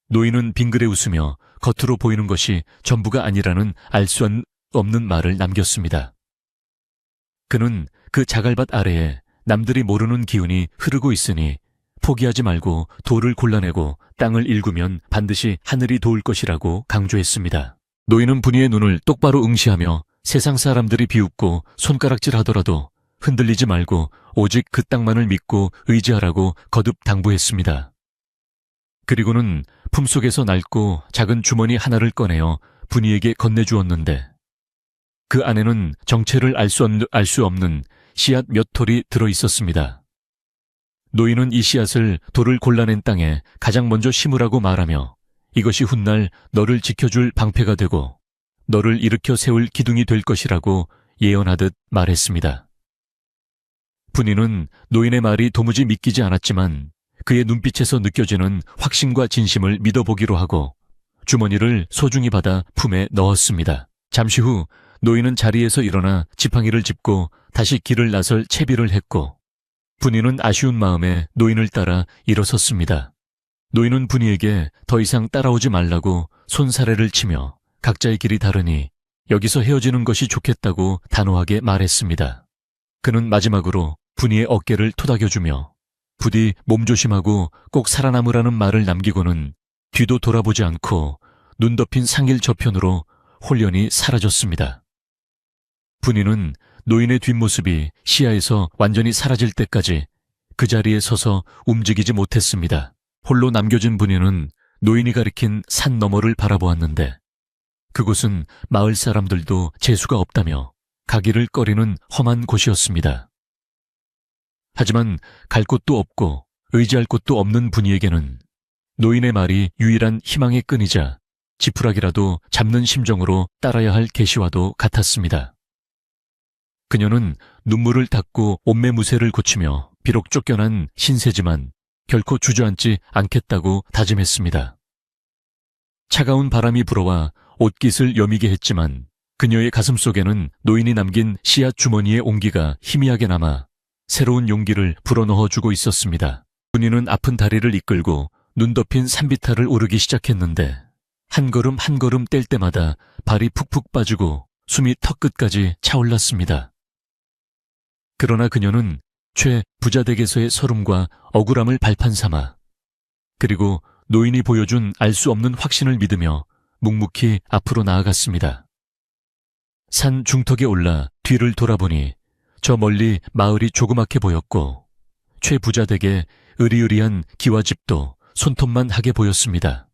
노인은 빙그레 웃으며 겉으로 보이는 것이 전부가 아니라는 알 수 없는 말을 남겼습니다. 그는 그 자갈밭 아래에 남들이 모르는 기운이 흐르고 있으니 포기하지 말고 돌을 골라내고 땅을 일구면 반드시 하늘이 도울 것이라고 강조했습니다. 노인은 분이의 눈을 똑바로 응시하며 세상 사람들이 비웃고 손가락질하더라도 흔들리지 말고 오직 그 땅만을 믿고 의지하라고 거듭 당부했습니다. 그리고는 품속에서 낡고 작은 주머니 하나를 꺼내어 분이에게 건네주었는데 그 안에는 정체를 알 수 없는 씨앗 몇 톨이 들어있었습니다. 노인은 이 씨앗을 돌을 골라낸 땅에 가장 먼저 심으라고 말하며 이것이 훗날 너를 지켜줄 방패가 되고 너를 일으켜 세울 기둥이 될 것이라고 예언하듯 말했습니다. 분이는 노인의 말이 도무지 믿기지 않았지만 그의 눈빛에서 느껴지는 확신과 진심을 믿어보기로 하고 주머니를 소중히 받아 품에 넣었습니다. 잠시 후 노인은 자리에서 일어나 지팡이를 짚고 다시 길을 나설 채비를 했고 분이는 아쉬운 마음에 노인을 따라 일어섰습니다. 노인은 분이에게 더 이상 따라오지 말라고 손사래를 치며 각자의 길이 다르니 여기서 헤어지는 것이 좋겠다고 단호하게 말했습니다. 그는 마지막으로 분이의 어깨를 토닥여주며 부디 몸조심하고 꼭 살아남으라는 말을 남기고는 뒤도 돌아보지 않고 눈 덮인 상일 저편으로 홀연히 사라졌습니다. 분이는 노인의 뒷모습이 시야에서 완전히 사라질 때까지 그 자리에 서서 움직이지 못했습니다. 홀로 남겨진 분이는 노인이 가리킨 산 너머를 바라보았는데 그곳은 마을 사람들도 재수가 없다며 가기를 꺼리는 험한 곳이었습니다. 하지만 갈 곳도 없고 의지할 곳도 없는 분이에게는 노인의 말이 유일한 희망의 끈이자 지푸라기라도 잡는 심정으로 따라야 할 계시와도 같았습니다. 그녀는 눈물을 닦고 옷매무새를 고치며 비록 쫓겨난 신세지만 결코 주저앉지 않겠다고 다짐했습니다. 차가운 바람이 불어와 옷깃을 여미게 했지만 그녀의 가슴 속에는 노인이 남긴 씨앗 주머니의 온기가 희미하게 남아 새로운 용기를 불어넣어주고 있었습니다. 분이는 아픈 다리를 이끌고 눈 덮인 산비탈을 오르기 시작했는데 한 걸음 한 걸음 뗄 때마다 발이 푹푹 빠지고 숨이 턱끝까지 차올랐습니다. 그러나 그녀는 최 부자댁에서의 서름과 억울함을 발판 삼아 그리고 노인이 보여준 알 수 없는 확신을 믿으며 묵묵히 앞으로 나아갔습니다. 산 중턱에 올라 뒤를 돌아보니 저 멀리 마을이 조그맣게 보였고 최 부자댁의 으리으리한 기와집도 손톱만 하게 보였습니다.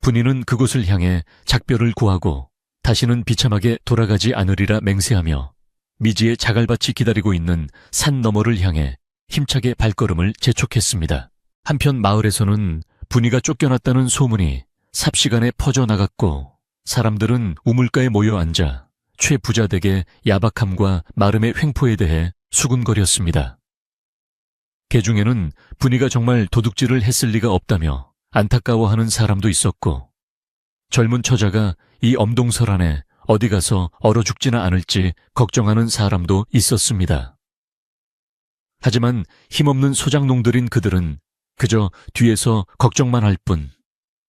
분이는 그곳을 향해 작별을 구하고 다시는 비참하게 돌아가지 않으리라 맹세하며 미지의 자갈밭이 기다리고 있는 산 너머를 향해 힘차게 발걸음을 재촉했습니다. 한편 마을에서는 분이가 쫓겨났다는 소문이 삽시간에 퍼져나갔고 사람들은 우물가에 모여 앉아 최 부자댁의 야박함과 마름의 횡포에 대해 수군거렸습니다. 개 중에는 분이가 정말 도둑질을 했을 리가 없다며 안타까워하는 사람도 있었고 젊은 처자가 이 엄동설 안에 어디 가서 얼어 죽지나 않을지 걱정하는 사람도 있었습니다. 하지만 힘없는 소장농들인 그들은 그저 뒤에서 걱정만 할 뿐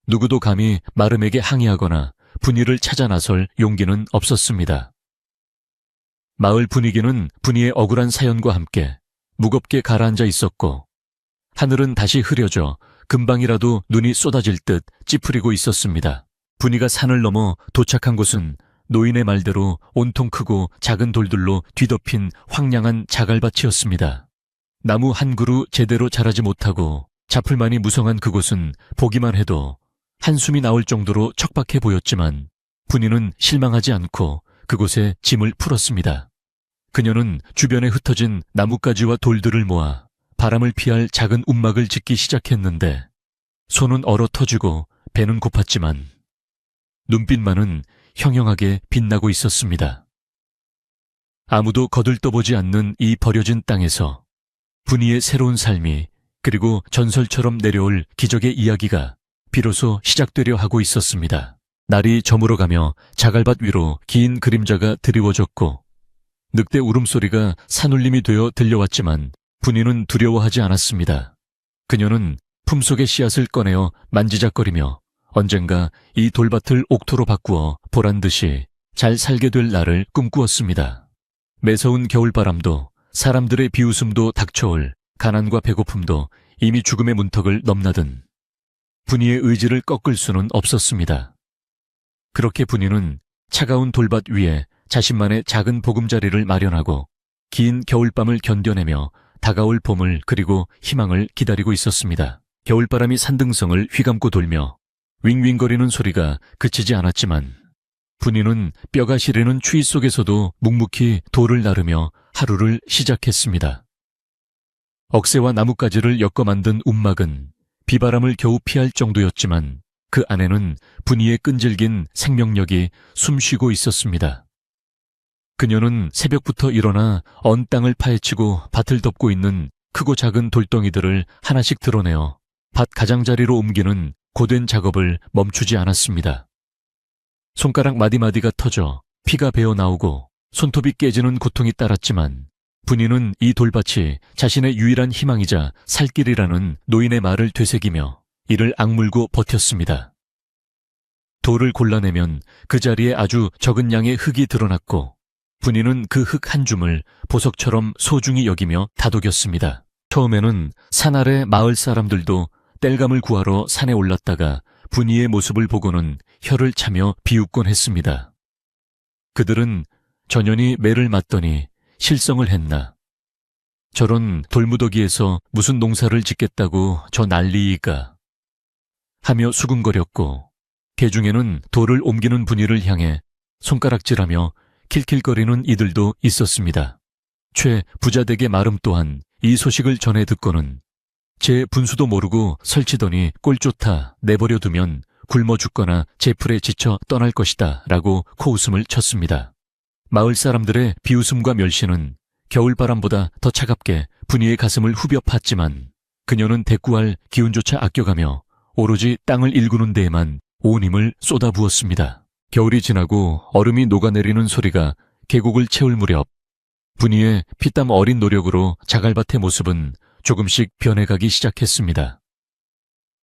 누구도 감히 마름에게 항의하거나 분이를 찾아 나설 용기는 없었습니다. 마을 분위기는 분이의 억울한 사연과 함께 무겁게 가라앉아 있었고 하늘은 다시 흐려져 금방이라도 눈이 쏟아질 듯 찌푸리고 있었습니다. 분이가 산을 넘어 도착한 곳은 노인의 말대로 온통 크고 작은 돌들로 뒤덮인 황량한 자갈밭이었습니다. 나무 한 그루 제대로 자라지 못하고 자풀만이 무성한 그곳은 보기만 해도 한숨이 나올 정도로 척박해 보였지만 분이는 실망하지 않고 그곳에 짐을 풀었습니다. 그녀는 주변에 흩어진 나뭇가지와 돌들을 모아 바람을 피할 작은 움막을 짓기 시작했는데 손은 얼어 터지고 배는 고팠지만 눈빛만은 형형하게 빛나고 있었습니다. 아무도 거들떠보지 않는 이 버려진 땅에서 분이의 새로운 삶이 그리고 전설처럼 내려올 기적의 이야기가 비로소 시작되려 하고 있었습니다. 날이 저물어가며 자갈밭 위로 긴 그림자가 드리워졌고 늑대 울음소리가 산울림이 되어 들려왔지만 분이는 두려워하지 않았습니다. 그녀는 품속의 씨앗을 꺼내어 만지작거리며 언젠가 이 돌밭을 옥토로 바꾸어 보란듯이 잘 살게 될 날을 꿈꾸었습니다. 매서운 겨울바람도 사람들의 비웃음도 닥쳐올 가난과 배고픔도 이미 죽음의 문턱을 넘나든 분이의 의지를 꺾을 수는 없었습니다. 그렇게 분이는 차가운 돌밭 위에 자신만의 작은 보금자리를 마련하고 긴 겨울밤을 견뎌내며 다가올 봄을 그리고 희망을 기다리고 있었습니다. 겨울바람이 산등성을 휘감고 돌며 윙윙거리는 소리가 그치지 않았지만 분이는 뼈가 시리는 추위 속에서도 묵묵히 돌을 나르며 하루를 시작했습니다. 억새와 나뭇가지를 엮어 만든 움막은 비바람을 겨우 피할 정도였지만 그 안에는 분이의 끈질긴 생명력이 숨쉬고 있었습니다. 그녀는 새벽부터 일어나 언 땅을 파헤치고 밭을 덮고 있는 크고 작은 돌덩이들을 하나씩 드러내어 밭 가장자리로 옮기는 고된 작업을 멈추지 않았습니다. 손가락 마디마디가 터져 피가 배어 나오고 손톱이 깨지는 고통이 따랐지만 분이는 이 돌밭이 자신의 유일한 희망이자 살 길이라는 노인의 말을 되새기며 이를 악물고 버텼습니다. 돌을 골라내면 그 자리에 아주 적은 양의 흙이 드러났고 분이는 그 흙 한 줌을 보석처럼 소중히 여기며 다독였습니다. 처음에는 산 아래 마을 사람들도 땔감을 구하러 산에 올랐다가 분이의 모습을 보고는 혀를 차며 비웃곤 했습니다. 그들은 전연히 매를 맞더니 실성을 했나. 저런 돌무더기에서 무슨 농사를 짓겠다고 저 난리이까 하며 수군거렸고 개중에는 돌을 옮기는 분이를 향해 손가락질하며 킬킬거리는 이들도 있었습니다. 최 부자댁의 마름 또한 이 소식을 전해 듣고는 제 분수도 모르고 설치더니 꼴 좋다 내버려 두면 굶어 죽거나 제풀에 지쳐 떠날 것이다 라고 코웃음을 쳤습니다. 마을 사람들의 비웃음과 멸시는 겨울바람보다 더 차갑게 분이의 가슴을 후벼 팠지만 그녀는 대꾸할 기운조차 아껴가며 오로지 땅을 일구는 데에만 온 힘을 쏟아부었습니다. 겨울이 지나고 얼음이 녹아내리는 소리가 계곡을 채울 무렵 분이의 피땀 어린 노력으로 자갈밭의 모습은 조금씩 변해가기 시작했습니다.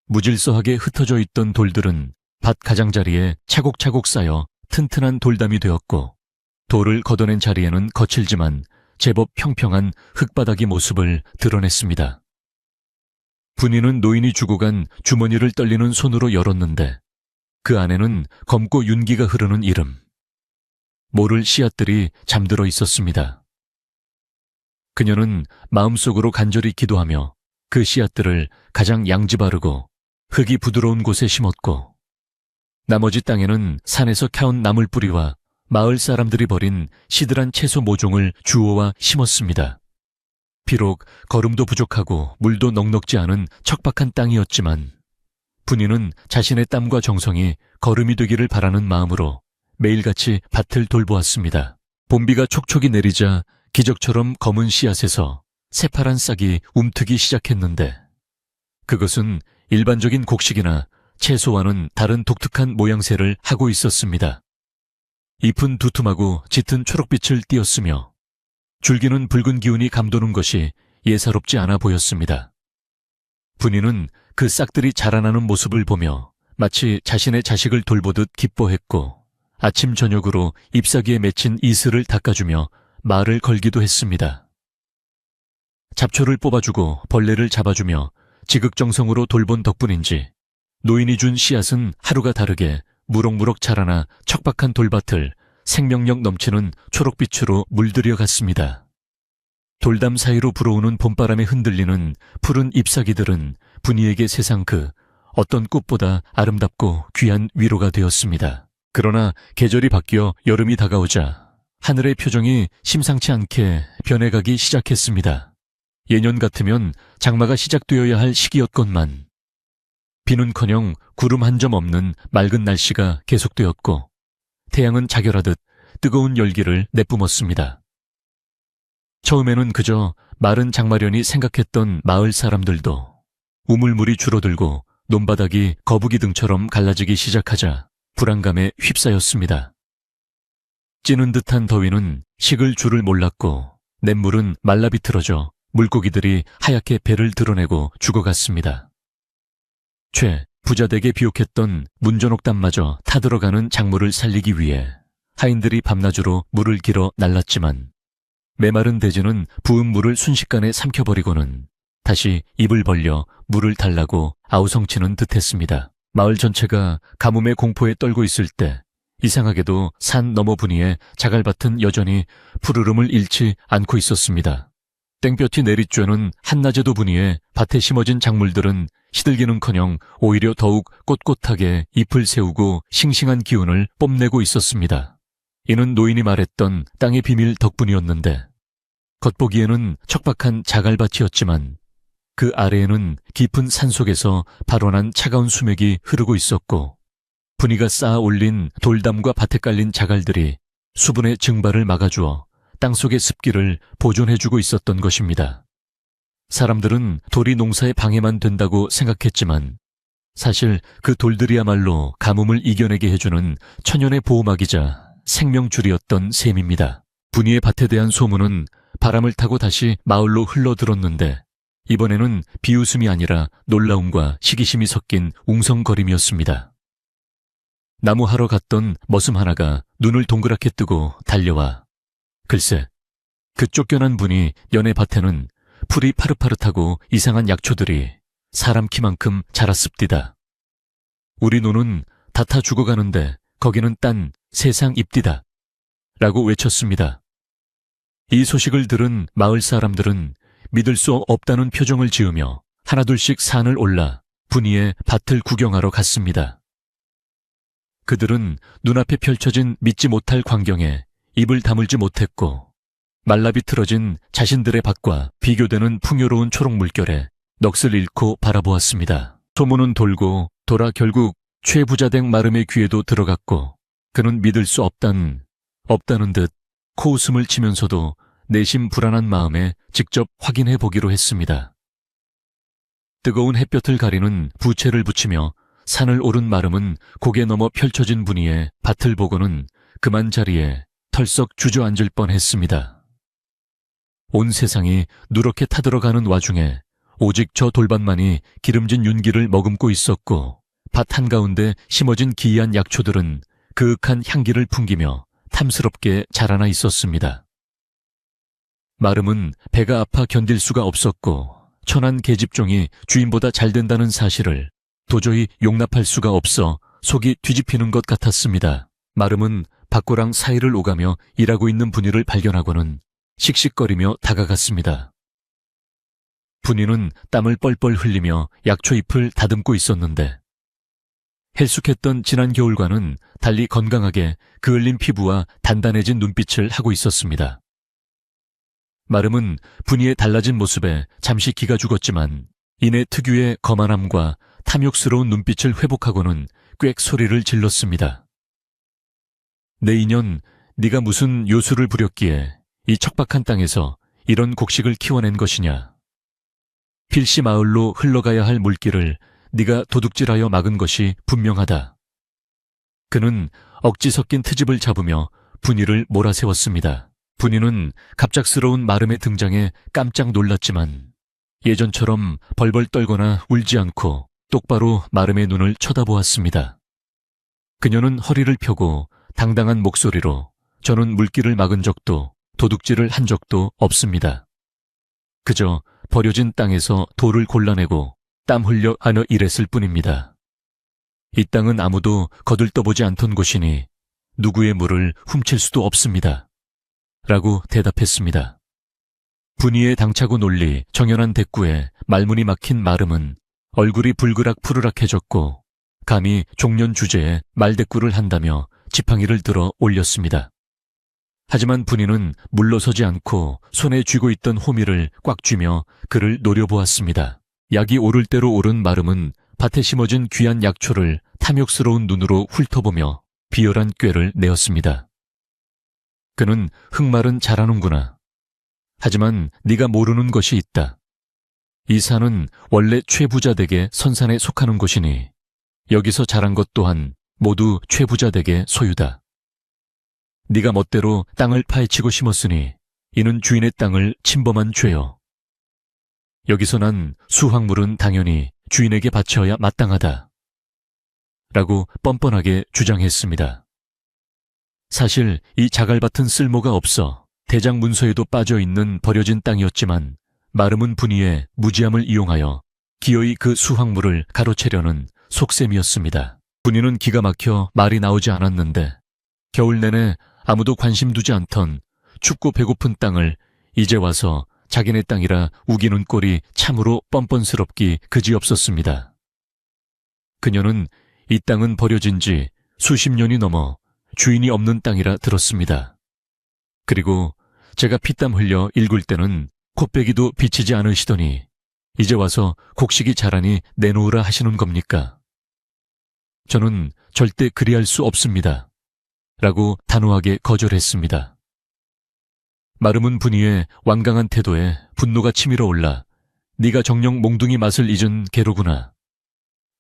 무질서하게 흩어져 있던 돌들은 밭 가장자리에 차곡차곡 쌓여 튼튼한 돌담이 되었고 돌을 걷어낸 자리에는 거칠지만 제법 평평한 흙바닥의 모습을 드러냈습니다. 분이는 노인이 주고 간 주머니를 떨리는 손으로 열었는데 그 안에는 검고 윤기가 흐르는 이름. 모를 씨앗들이 잠들어 있었습니다. 그녀는 마음속으로 간절히 기도하며 그 씨앗들을 가장 양지 바르고 흙이 부드러운 곳에 심었고 나머지 땅에는 산에서 캐온 나물뿌리와 마을 사람들이 버린 시들한 채소 모종을 주워와 심었습니다. 비록 거름도 부족하고 물도 넉넉지 않은 척박한 땅이었지만 분이는 자신의 땀과 정성이 거름이 되기를 바라는 마음으로 매일같이 밭을 돌보았습니다. 봄비가 촉촉이 내리자 기적처럼 검은 씨앗에서 새파란 싹이 움트기 시작했는데 그것은 일반적인 곡식이나 채소와는 다른 독특한 모양새를 하고 있었습니다. 잎은 두툼하고 짙은 초록빛을 띠었으며 줄기는 붉은 기운이 감도는 것이 예사롭지 않아 보였습니다. 분이는 그 싹들이 자라나는 모습을 보며 마치 자신의 자식을 돌보듯 기뻐했고 아침 저녁으로 잎사귀에 맺힌 이슬을 닦아주며 말을 걸기도 했습니다. 잡초를 뽑아주고 벌레를 잡아주며 지극정성으로 돌본 덕분인지 노인이 준 씨앗은 하루가 다르게 무럭무럭 자라나 척박한 돌밭을 생명력 넘치는 초록빛으로 물들여 갔습니다. 돌담 사이로 불어오는 봄바람에 흔들리는 푸른 잎사귀들은 분이에게 세상 그 어떤 꽃보다 아름답고 귀한 위로가 되었습니다. 그러나 계절이 바뀌어 여름이 다가오자 하늘의 표정이 심상치 않게 변해가기 시작했습니다. 예년 같으면 장마가 시작되어야 할 시기였건만 비는커녕 구름 한 점 없는 맑은 날씨가 계속되었고 태양은 자결하듯 뜨거운 열기를 내뿜었습니다. 처음에는 그저 마른 장마련이 생각했던 마을 사람들도 우물물이 줄어들고 논바닥이 거북이 등처럼 갈라지기 시작하자 불안감에 휩싸였습니다. 찌는 듯한 더위는 식을 줄을 몰랐고 냇물은 말라비틀어져 물고기들이 하얗게 배를 드러내고 죽어갔습니다. 부자되게 비옥했던 문전옥담마저 타들어가는 작물을 살리기 위해 하인들이 밤낮으로 물을 길어 날랐지만 메마른 대지는 부은 물을 순식간에 삼켜버리고는 다시 입을 벌려 물을 달라고 아우성치는 듯했습니다. 마을 전체가 가뭄의 공포에 떨고 있을 때 이상하게도 산 너머 분이의 자갈밭은 여전히 푸르름을 잃지 않고 있었습니다. 땡볕이 내리쬐는 한낮에도 분이에 밭에 심어진 작물들은 시들기는커녕 오히려 더욱 꼿꼿하게 잎을 세우고 싱싱한 기운을 뽐내고 있었습니다. 이는 노인이 말했던 땅의 비밀 덕분이었는데 겉보기에는 척박한 자갈밭이었지만 그 아래에는 깊은 산속에서 발원한 차가운 수맥이 흐르고 있었고 분이가 쌓아 올린 돌담과 밭에 깔린 자갈들이 수분의 증발을 막아주어 땅속의 습기를 보존해주고 있었던 것입니다. 사람들은 돌이 농사에 방해만 된다고 생각했지만 사실 그 돌들이야말로 가뭄을 이겨내게 해주는 천연의 보호막이자 생명줄이었던 셈입니다. 분이의 밭에 대한 소문은 바람을 타고 다시 마을로 흘러들었는데 이번에는 비웃음이 아니라 놀라움과 시기심이 섞인 웅성거림이었습니다. 나무하러 갔던 머슴 하나가 눈을 동그랗게 뜨고 달려와 글쎄, 그 쫓겨난 분이 연애 밭에는 풀이 파릇파릇하고 이상한 약초들이 사람 키만큼 자랐습디다. 우리 노는 다 타 죽어가는데 거기는 딴 세상 잎디다. 라고 외쳤습니다. 이 소식을 들은 마을 사람들은 믿을 수 없다는 표정을 지으며 하나둘씩 산을 올라 분이의 밭을 구경하러 갔습니다. 그들은 눈앞에 펼쳐진 믿지 못할 광경에 입을 다물지 못했고 말라비틀어진 자신들의 밭과 비교되는 풍요로운 초록 물결에 넋을 잃고 바라보았습니다. 소문은 돌고 돌아 결국 최부자댁 마름의 귀에도 들어갔고 그는 믿을 수 없다는 듯 코웃음을 치면서도 내심 불안한 마음에 직접 확인해 보기로 했습니다. 뜨거운 햇볕을 가리는 부채를 붙이며 산을 오른 마름은 고개 넘어 펼쳐진 분이의 밭을 보고는 그만 자리에 털썩 주저앉을 뻔했습니다. 온 세상이 누렇게 타들어가는 와중에 오직 저 돌밭만이 기름진 윤기를 머금고 있었고 밭 한가운데 심어진 기이한 약초들은 그윽한 향기를 풍기며 탐스럽게 자라나 있었습니다. 마름은 배가 아파 견딜 수가 없었고 천한 계집종이 주인보다 잘 된다는 사실을 도저히 용납할 수가 없어 속이 뒤집히는 것 같았습니다. 마름은 밭고랑 사이를 오가며 일하고 있는 분이를 발견하고는 씩씩거리며 다가갔습니다. 분이는 땀을 뻘뻘 흘리며 약초잎을 다듬고 있었는데 헬쑥했던 지난 겨울과는 달리 건강하게 그을린 피부와 단단해진 눈빛을 하고 있었습니다. 마름은 분이의 달라진 모습에 잠시 기가 죽었지만 이내 특유의 거만함과 탐욕스러운 눈빛을 회복하고는 꽥 소리를 질렀습니다. 내 인연, 네가 무슨 요술을 부렸기에 이 척박한 땅에서 이런 곡식을 키워낸 것이냐. 필시 마을로 흘러가야 할 물길을 네가 도둑질하여 막은 것이 분명하다. 그는 억지 섞인 트집을 잡으며 분이를 몰아세웠습니다. 분이는 갑작스러운 마름의 등장에 깜짝 놀랐지만 예전처럼 벌벌 떨거나 울지 않고 똑바로 마름의 눈을 쳐다보았습니다. 그녀는 허리를 펴고 당당한 목소리로 저는 물길을 막은 적도 도둑질을 한 적도 없습니다. 그저 버려진 땅에서 돌을 골라내고 땀 흘려 하며 일했을 뿐입니다. 이 땅은 아무도 거들떠보지 않던 곳이니 누구의 물을 훔칠 수도 없습니다. 라고 대답했습니다. 분이의 당차고 논리 정연한 대꾸에 말문이 막힌 마름은 얼굴이 불그락 푸르락해졌고 감히 종년 주제에 말대꾸를 한다며 지팡이를 들어 올렸습니다. 하지만 분이는 물러서지 않고 손에 쥐고 있던 호미를 꽉 쥐며 그를 노려보았습니다. 약이 오를 대로 오른 마름은 밭에 심어진 귀한 약초를 탐욕스러운 눈으로 훑어보며 비열한 꾀를 내었습니다. 그는 흑말은 잘하는구나. 하지만 네가 모르는 것이 있다. 이 산은 원래 최부자댁의 선산에 속하는 곳이니 여기서 자란 것 또한 모두 최부자댁의 소유다. 네가 멋대로 땅을 파헤치고 심었으니 이는 주인의 땅을 침범한 죄요. 여기서 난 수확물은 당연히 주인에게 바쳐야 마땅하다. 라고 뻔뻔하게 주장했습니다. 사실 이 자갈밭은 쓸모가 없어 대장 문서에도 빠져있는 버려진 땅이었지만 마름은 분이의 무지함을 이용하여 기어이 그 수확물을 가로채려는 속셈이었습니다. 분이는 기가 막혀 말이 나오지 않았는데 겨울 내내 아무도 관심 두지 않던 춥고 배고픈 땅을 이제 와서 자기네 땅이라 우기는 꼴이 참으로 뻔뻔스럽기 그지없었습니다. 그녀는 이 땅은 버려진 지 수십 년이 넘어 주인이 없는 땅이라 들었습니다. 그리고 제가 피땀 흘려 읽을 때는 콧배기도 비치지 않으시더니 이제 와서 곡식이 자라니 내놓으라 하시는 겁니까? 저는 절대 그리할 수 없습니다. 라고 단호하게 거절했습니다. 마름은 분이의 완강한 태도에 분노가 치밀어 올라 네가 정녕 몽둥이 맛을 잊은 개로구나.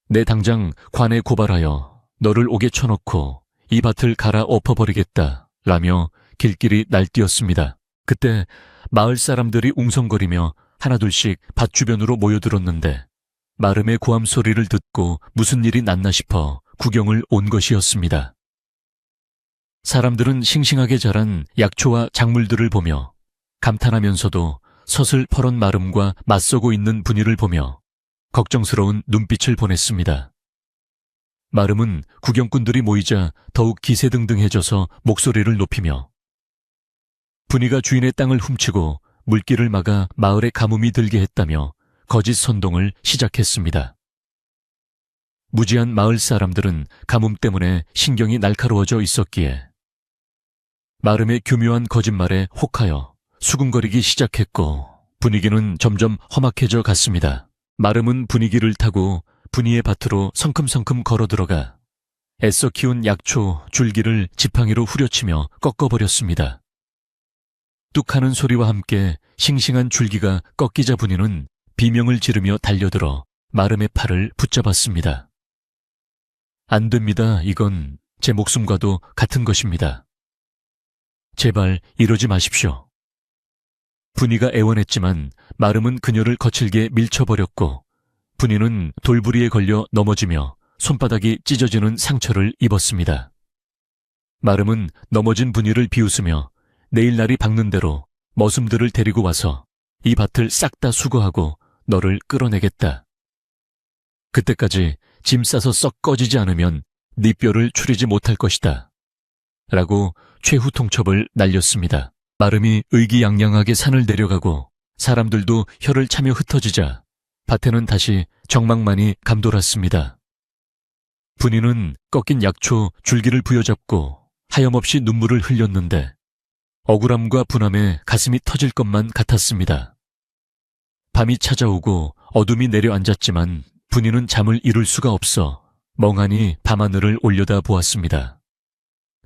내 당장 관에 고발하여 너를 옥에 쳐넣고 이 밭을 갈아 엎어버리겠다 라며 길길이 날뛰었습니다. 그때 마을 사람들이 웅성거리며 하나둘씩 밭 주변으로 모여들었는데 마름의 고함 소리를 듣고 무슨 일이 났나 싶어 구경을 온 것이었습니다. 사람들은 싱싱하게 자란 약초와 작물들을 보며 감탄하면서도 서슬퍼런 마름과 맞서고 있는 분이를 보며 걱정스러운 눈빛을 보냈습니다. 마름은 구경꾼들이 모이자 더욱 기세등등해져서 목소리를 높이며 분이가 주인의 땅을 훔치고 물길을 막아 마을에 가뭄이 들게 했다며 거짓 선동을 시작했습니다. 무지한 마을 사람들은 가뭄 때문에 신경이 날카로워져 있었기에 마름의 교묘한 거짓말에 혹하여 수군거리기 시작했고 분위기는 점점 험악해져 갔습니다. 마름은 분위기를 타고 분이의 밭으로 성큼성큼 걸어들어가 애써 키운 약초, 줄기를 지팡이로 후려치며 꺾어버렸습니다. 뚝하는 소리와 함께 싱싱한 줄기가 꺾이자 분이는 비명을 지르며 달려들어 마름의 팔을 붙잡았습니다. 안 됩니다. 이건 제 목숨과도 같은 것입니다. 제발 이러지 마십시오. 분이가 애원했지만 마름은 그녀를 거칠게 밀쳐버렸고 분이는 돌부리에 걸려 넘어지며 손바닥이 찢어지는 상처를 입었습니다. 마름은 넘어진 분이를 비웃으며 내일 날이 밝는 대로 머슴들을 데리고 와서 이 밭을 싹 다 수거하고 너를 끌어내겠다. 그때까지 짐 싸서 썩 꺼지지 않으면 네 뼈를 추리지 못할 것이다. 라고 최후 통첩을 날렸습니다. 마름이 의기양양하게 산을 내려가고 사람들도 혀를 차며 흩어지자 밭에는 다시 정막만이 감돌았습니다. 분이는 꺾인 약초 줄기를 부여잡고 하염없이 눈물을 흘렸는데 억울함과 분함에 가슴이 터질 것만 같았습니다. 밤이 찾아오고 어둠이 내려앉았지만 분이는 잠을 이룰 수가 없어 멍하니 밤하늘을 올려다 보았습니다.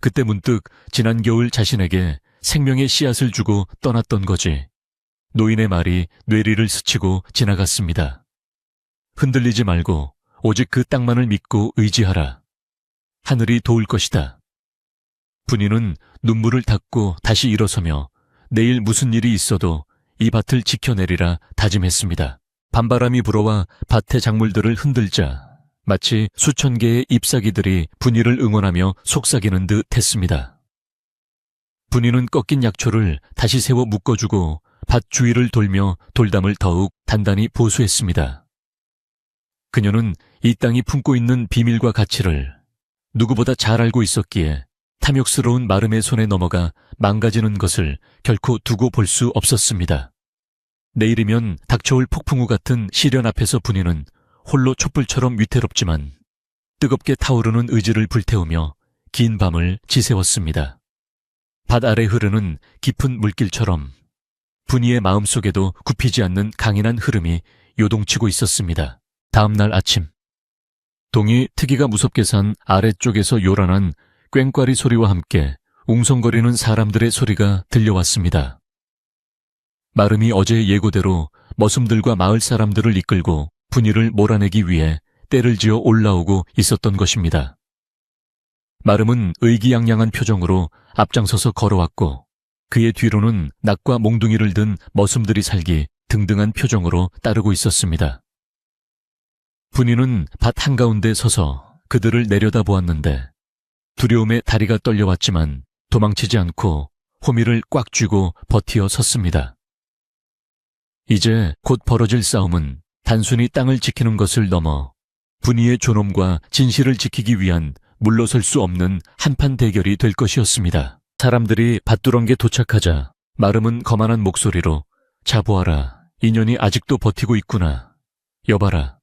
그때 문득 지난 겨울 자신에게 생명의 씨앗을 주고 떠났던 거지. 노인의 말이 뇌리를 스치고 지나갔습니다. 흔들리지 말고 오직 그 땅만을 믿고 의지하라. 하늘이 도울 것이다. 분이는 눈물을 닦고 다시 일어서며 내일 무슨 일이 있어도 이 밭을 지켜내리라 다짐했습니다. 밤바람이 불어와 밭의 작물들을 흔들자 마치 수천 개의 잎사귀들이 분이를 응원하며 속삭이는 듯 했습니다. 분이는 꺾인 약초를 다시 세워 묶어주고 밭 주위를 돌며 돌담을 더욱 단단히 보수했습니다. 그녀는 이 땅이 품고 있는 비밀과 가치를 누구보다 잘 알고 있었기에 탐욕스러운 마름의 손에 넘어가 망가지는 것을 결코 두고 볼 수 없었습니다. 내일이면 닥쳐올 폭풍우 같은 시련 앞에서 분이는 홀로 촛불처럼 위태롭지만 뜨겁게 타오르는 의지를 불태우며 긴 밤을 지새웠습니다. 밭 아래 흐르는 깊은 물길처럼 분이의 마음속에도 굽히지 않는 강인한 흐름이 요동치고 있었습니다. 다음 날 아침, 동이 특이가 무섭게 산 아래쪽에서 요란한 꽹과리 소리와 함께 웅성거리는 사람들의 소리가 들려왔습니다. 마름이 어제의 예고대로 머슴들과 마을 사람들을 이끌고 분이를 몰아내기 위해 떼를 지어 올라오고 있었던 것입니다. 마름은 의기양양한 표정으로 앞장서서 걸어왔고 그의 뒤로는 낙과 몽둥이를 든 머슴들이 살기 등등한 표정으로 따르고 있었습니다. 분이는 밭 한가운데 서서 그들을 내려다보았는데 두려움에 다리가 떨려왔지만 도망치지 않고 호미를 꽉 쥐고 버티어 섰습니다. 이제 곧 벌어질 싸움은 단순히 땅을 지키는 것을 넘어 분이의 존엄과 진실을 지키기 위한 물러설 수 없는 한판 대결이 될 것이었습니다. 사람들이 밭두렁에 도착하자 마름은 거만한 목소리로 자 보아라, 인연이 아직도 버티고 있구나. 여봐라,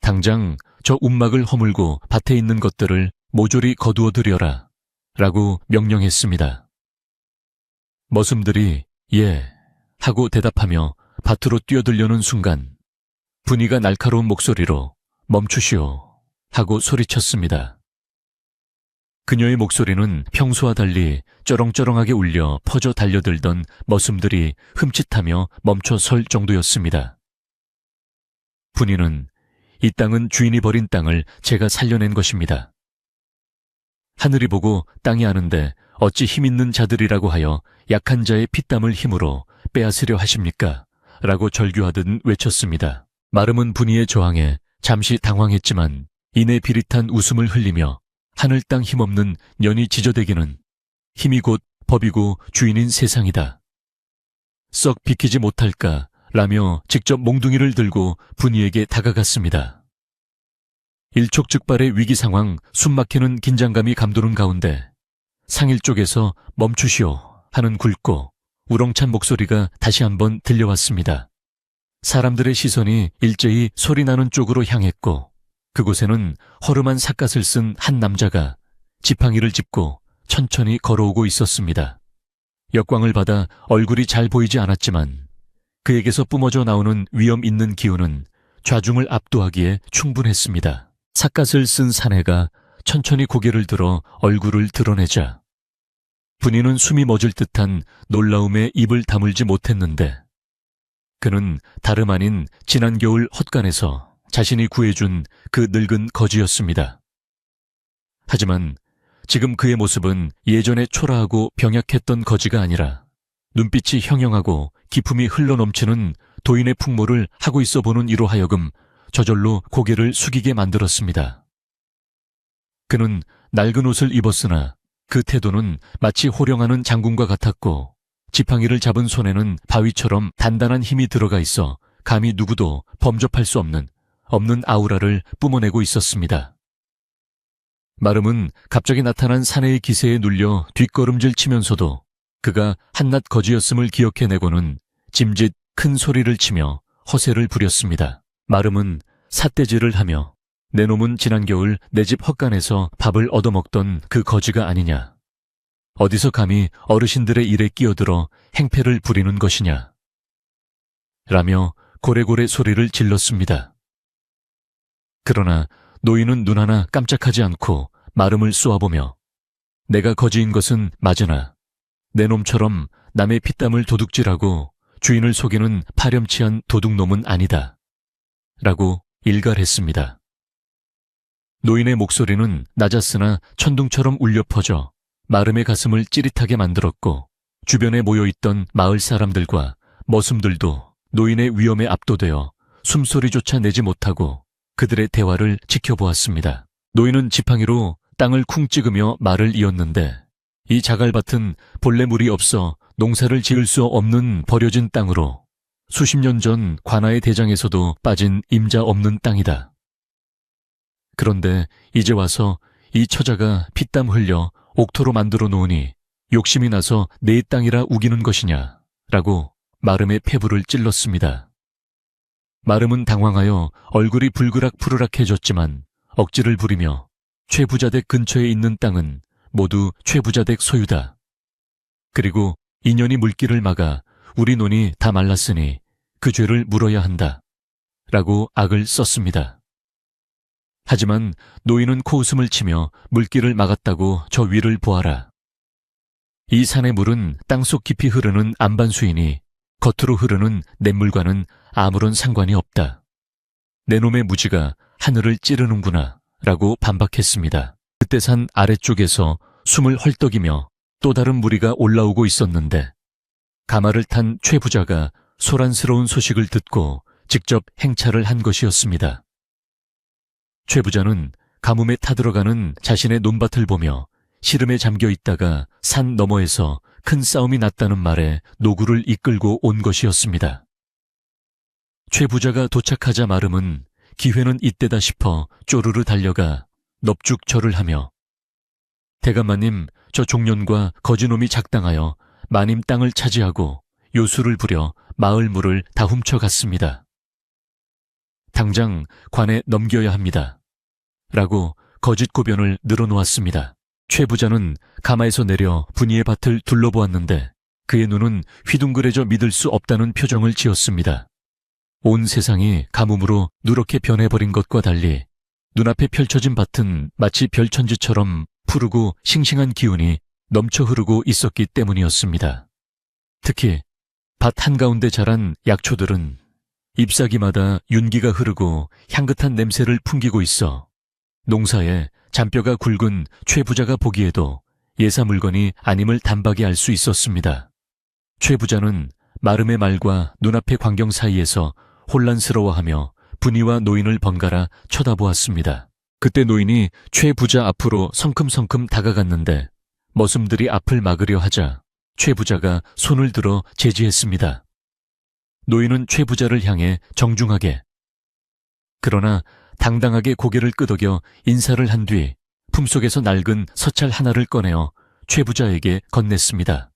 당장 저 움막을 허물고 밭에 있는 것들을 모조리 거두어들여라 라고 명령했습니다. 머슴들이 예 하고 대답하며 밭으로 뛰어들려는 순간 분이가 날카로운 목소리로 멈추시오 하고 소리쳤습니다. 그녀의 목소리는 평소와 달리 쩌렁쩌렁하게 울려 퍼져 달려들던 머슴들이 흠칫하며 멈춰 설 정도였습니다. 분이는 이 땅은 주인이 버린 땅을 제가 살려낸 것입니다. 하늘이 보고 땅이 아는데 어찌 힘있는 자들이라고 하여 약한 자의 피땀을 힘으로 빼앗으려 하십니까? 라고 절규하듯 외쳤습니다. 마름은 분이의 저항에 잠시 당황했지만 이내 비릿한 웃음을 흘리며 하늘 땅 힘없는 년이 지저대기는 힘이 곧 법이고 주인인 세상이다. 썩 비키지 못할까 라며 직접 몽둥이를 들고 분이에게 다가갔습니다. 일촉즉발의 위기 상황, 숨막히는 긴장감이 감도는 가운데 상일 쪽에서 멈추시오 하는 굵고 우렁찬 목소리가 다시 한번 들려왔습니다. 사람들의 시선이 일제히 소리나는 쪽으로 향했고 그곳에는 허름한 삿갓을 쓴 한 남자가 지팡이를 짚고 천천히 걸어오고 있었습니다. 역광을 받아 얼굴이 잘 보이지 않았지만 그에게서 뿜어져 나오는 위험 있는 기운은 좌중을 압도하기에 충분했습니다. 삿갓을 쓴 사내가 천천히 고개를 들어 얼굴을 드러내자 분이는 숨이 멎을 듯한 놀라움에 입을 다물지 못했는데 그는 다름 아닌 지난 겨울 헛간에서 자신이 구해준 그 늙은 거지였습니다. 하지만 지금 그의 모습은 예전에 초라하고 병약했던 거지가 아니라 눈빛이 형형하고 기품이 흘러넘치는 도인의 풍모를 하고 있어 보는 이로 하여금 저절로 고개를 숙이게 만들었습니다. 그는 낡은 옷을 입었으나 그 태도는 마치 호령하는 장군과 같았고 지팡이를 잡은 손에는 바위처럼 단단한 힘이 들어가 있어 감히 누구도 범접할 수 없는 아우라를 뿜어내고 있었습니다. 마름은 갑자기 나타난 사내의 기세에 눌려 뒷걸음질 치면서도 그가 한낱 거지였음을 기억해내고는 짐짓 큰 소리를 치며 허세를 부렸습니다. 마름은 삿대질을 하며 내 놈은 지난 겨울 내 집 헛간에서 밥을 얻어먹던 그 거지가 아니냐. 어디서 감히 어르신들의 일에 끼어들어 행패를 부리는 것이냐. 라며 고래고래 소리를 질렀습니다. 그러나 노인은 눈 하나 깜짝하지 않고 마름을 쏘아보며 내가 거지인 것은 맞으나 내 놈처럼 남의 피땀을 도둑질하고 주인을 속이는 파렴치한 도둑놈은 아니다. 라고 일갈했습니다. 노인의 목소리는 낮았으나 천둥처럼 울려 퍼져 마름의 가슴을 찌릿하게 만들었고 주변에 모여있던 마을 사람들과 머슴들도 노인의 위험에 압도되어 숨소리조차 내지 못하고 그들의 대화를 지켜보았습니다. 노인은 지팡이로 땅을 쿵 찍으며 말을 이었는데 이 자갈밭은 본래 물이 없어 농사를 지을 수 없는 버려진 땅으로 수십 년 전 관아의 대장에서도 빠진 임자 없는 땅이다. 그런데 이제 와서 이 처자가 피땀 흘려 옥토로 만들어 놓으니 욕심이 나서 내 땅이라 우기는 것이냐 라고 마름의 폐부를 찔렀습니다. 마름은 당황하여 얼굴이 불그락푸르락해졌지만 억지를 부리며 최 부자댁 근처에 있는 땅은 모두 최 부자댁 소유다. 그리고 인연이 물길을 막아 우리 논이 다 말랐으니 그 죄를 물어야 한다. 라고 악을 썼습니다. 하지만 노인은 코웃음을 치며 물길을 막았다고 저 위를 보아라. 이 산의 물은 땅속 깊이 흐르는 안반수이니 겉으로 흐르는 냇물과는 아무런 상관이 없다. 내 놈의 무지가 하늘을 찌르는구나 라고 반박했습니다. 그때 산 아래쪽에서 숨을 헐떡이며 또 다른 무리가 올라오고 있었는데 가마를 탄 최 부자가 소란스러운 소식을 듣고 직접 행차를 한 것이었습니다. 최 부자는 가뭄에 타들어가는 자신의 논밭을 보며 시름에 잠겨 있다가 산 너머에서 큰 싸움이 났다는 말에 노구를 이끌고 온 것이었습니다. 최 부자가 도착하자 마름은 기회는 이때다 싶어 쪼르르 달려가 넙죽절을 하며 대감마님, 저 종년과 거지놈이 작당하여 마님 땅을 차지하고 요술을 부려 마을 물을 다 훔쳐갔습니다. 당장 관에 넘겨야 합니다. 라고 거짓 고변을 늘어놓았습니다. 최 부자는 가마에서 내려 분이의 밭을 둘러보았는데 그의 눈은 휘둥그레져 믿을 수 없다는 표정을 지었습니다. 온 세상이 가뭄으로 누렇게 변해버린 것과 달리 눈앞에 펼쳐진 밭은 마치 별천지처럼 푸르고 싱싱한 기운이 넘쳐 흐르고 있었기 때문이었습니다. 특히 밭 한가운데 자란 약초들은 잎사귀마다 윤기가 흐르고 향긋한 냄새를 풍기고 있어 농사에 잔뼈가 굵은 최 부자가 보기에도 예사 물건이 아님을 단박에 알 수 있었습니다. 최 부자는 마름의 말과 눈앞의 광경 사이에서 혼란스러워하며 분이와 노인을 번갈아 쳐다보았습니다. 그때 노인이 최 부자 앞으로 성큼성큼 다가갔는데 머슴들이 앞을 막으려 하자 최 부자가 손을 들어 제지했습니다. 노인은 최 부자를 향해 정중하게 그러나 당당하게 고개를 끄덕여 인사를 한 뒤 품속에서 낡은 서찰 하나를 꺼내어 최 부자에게 건넸습니다.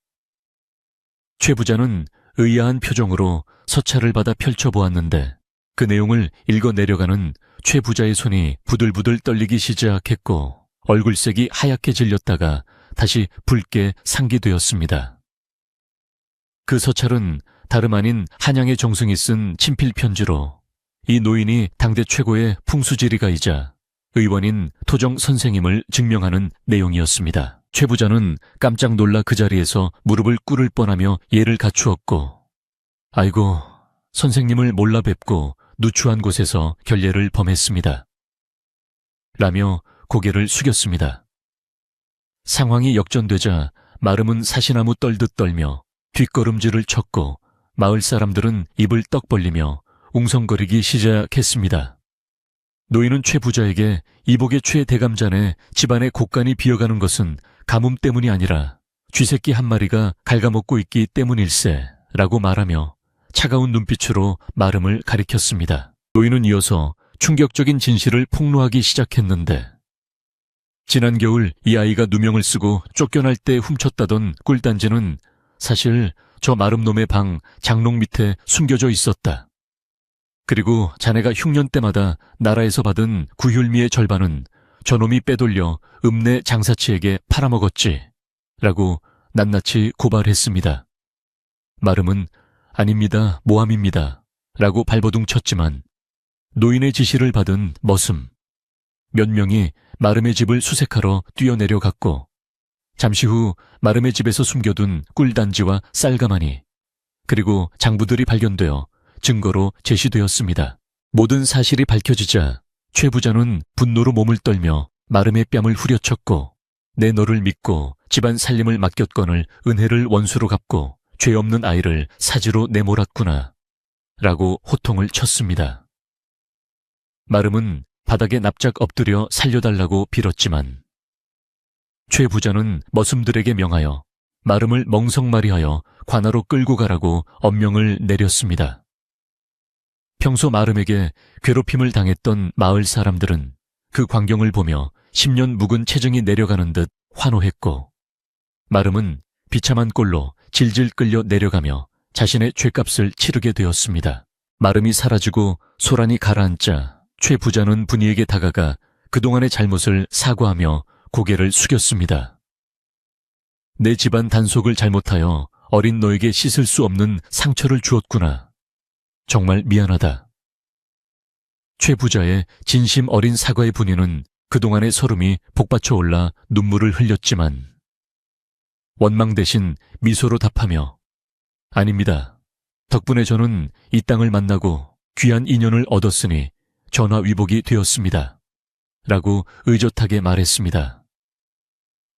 최 부자는 의아한 표정으로 서찰을 받아 펼쳐보았는데 그 내용을 읽어 내려가는 최 부자의 손이 부들부들 떨리기 시작했고 얼굴색이 하얗게 질렸다가 다시 붉게 상기되었습니다. 그 서찰은 다름 아닌 한양의 정승이 쓴 친필 편지로 이 노인이 당대 최고의 풍수지리가이자 의원인 토정 선생님을 증명하는 내용이었습니다. 최 부자는 깜짝 놀라 그 자리에서 무릎을 꿇을 뻔하며 예를 갖추었고 아이고 선생님을 몰라 뵙고 누추한 곳에서 결례를 범했습니다. 라며 고개를 숙였습니다. 상황이 역전되자 마름은 사시나무 떨듯 떨며 뒷걸음질을 쳤고 마을 사람들은 입을 떡 벌리며 웅성거리기 시작했습니다. 노인은 최 부자에게 이복의 최 대감전에 집안의 곳간이 비어가는 것은 가뭄 때문이 아니라 쥐새끼 한 마리가 갉아먹고 있기 때문일세 라고 말하며 차가운 눈빛으로 마름을 가리켰습니다. 노인은 이어서 충격적인 진실을 폭로하기 시작했는데 지난 겨울 이 아이가 누명을 쓰고 쫓겨날 때 훔쳤다던 꿀단지는 사실 저 마름놈의 방 장롱 밑에 숨겨져 있었다. 그리고 자네가 흉년 때마다 나라에서 받은 구휼미의 절반은 저놈이 빼돌려 읍내 장사치에게 팔아먹었지 라고 낱낱이 고발했습니다. 마름은 아닙니다, 모함입니다 라고 발버둥 쳤지만 노인의 지시를 받은 머슴 몇 명이 마름의 집을 수색하러 뛰어내려갔고 잠시 후 마름의 집에서 숨겨둔 꿀단지와 쌀가마니 그리고 장부들이 발견되어 증거로 제시되었습니다. 모든 사실이 밝혀지자 최 부자는 분노로 몸을 떨며 마름의 뺨을 후려쳤고 내 너를 믿고 집안 살림을 맡겼거늘 은혜를 원수로 갚고 죄 없는 아이를 사지로 내몰았구나 라고 호통을 쳤습니다. 마름은 바닥에 납작 엎드려 살려달라고 빌었지만 최 부자는 머슴들에게 명하여 마름을 멍석마리하여 관하로 끌고 가라고 엄명을 내렸습니다. 평소 마름에게 괴롭힘을 당했던 마을 사람들은 그 광경을 보며 10년 묵은 체증이 내려가는 듯 환호했고 마름은 비참한 꼴로 질질 끌려 내려가며 자신의 죗값을 치르게 되었습니다. 마름이 사라지고 소란이 가라앉자 최 부자는 분이에게 다가가 그동안의 잘못을 사과하며 고개를 숙였습니다. 내 집안 단속을 잘못하여 어린 너에게 씻을 수 없는 상처를 주었구나. 정말 미안하다. 최 부자의 진심 어린 사과의 분이는 그동안의 서름이 복받쳐 올라 눈물을 흘렸지만 원망 대신 미소로 답하며 아닙니다. 덕분에 저는 이 땅을 만나고 귀한 인연을 얻었으니 전화위복이 되었습니다. 라고 의젓하게 말했습니다.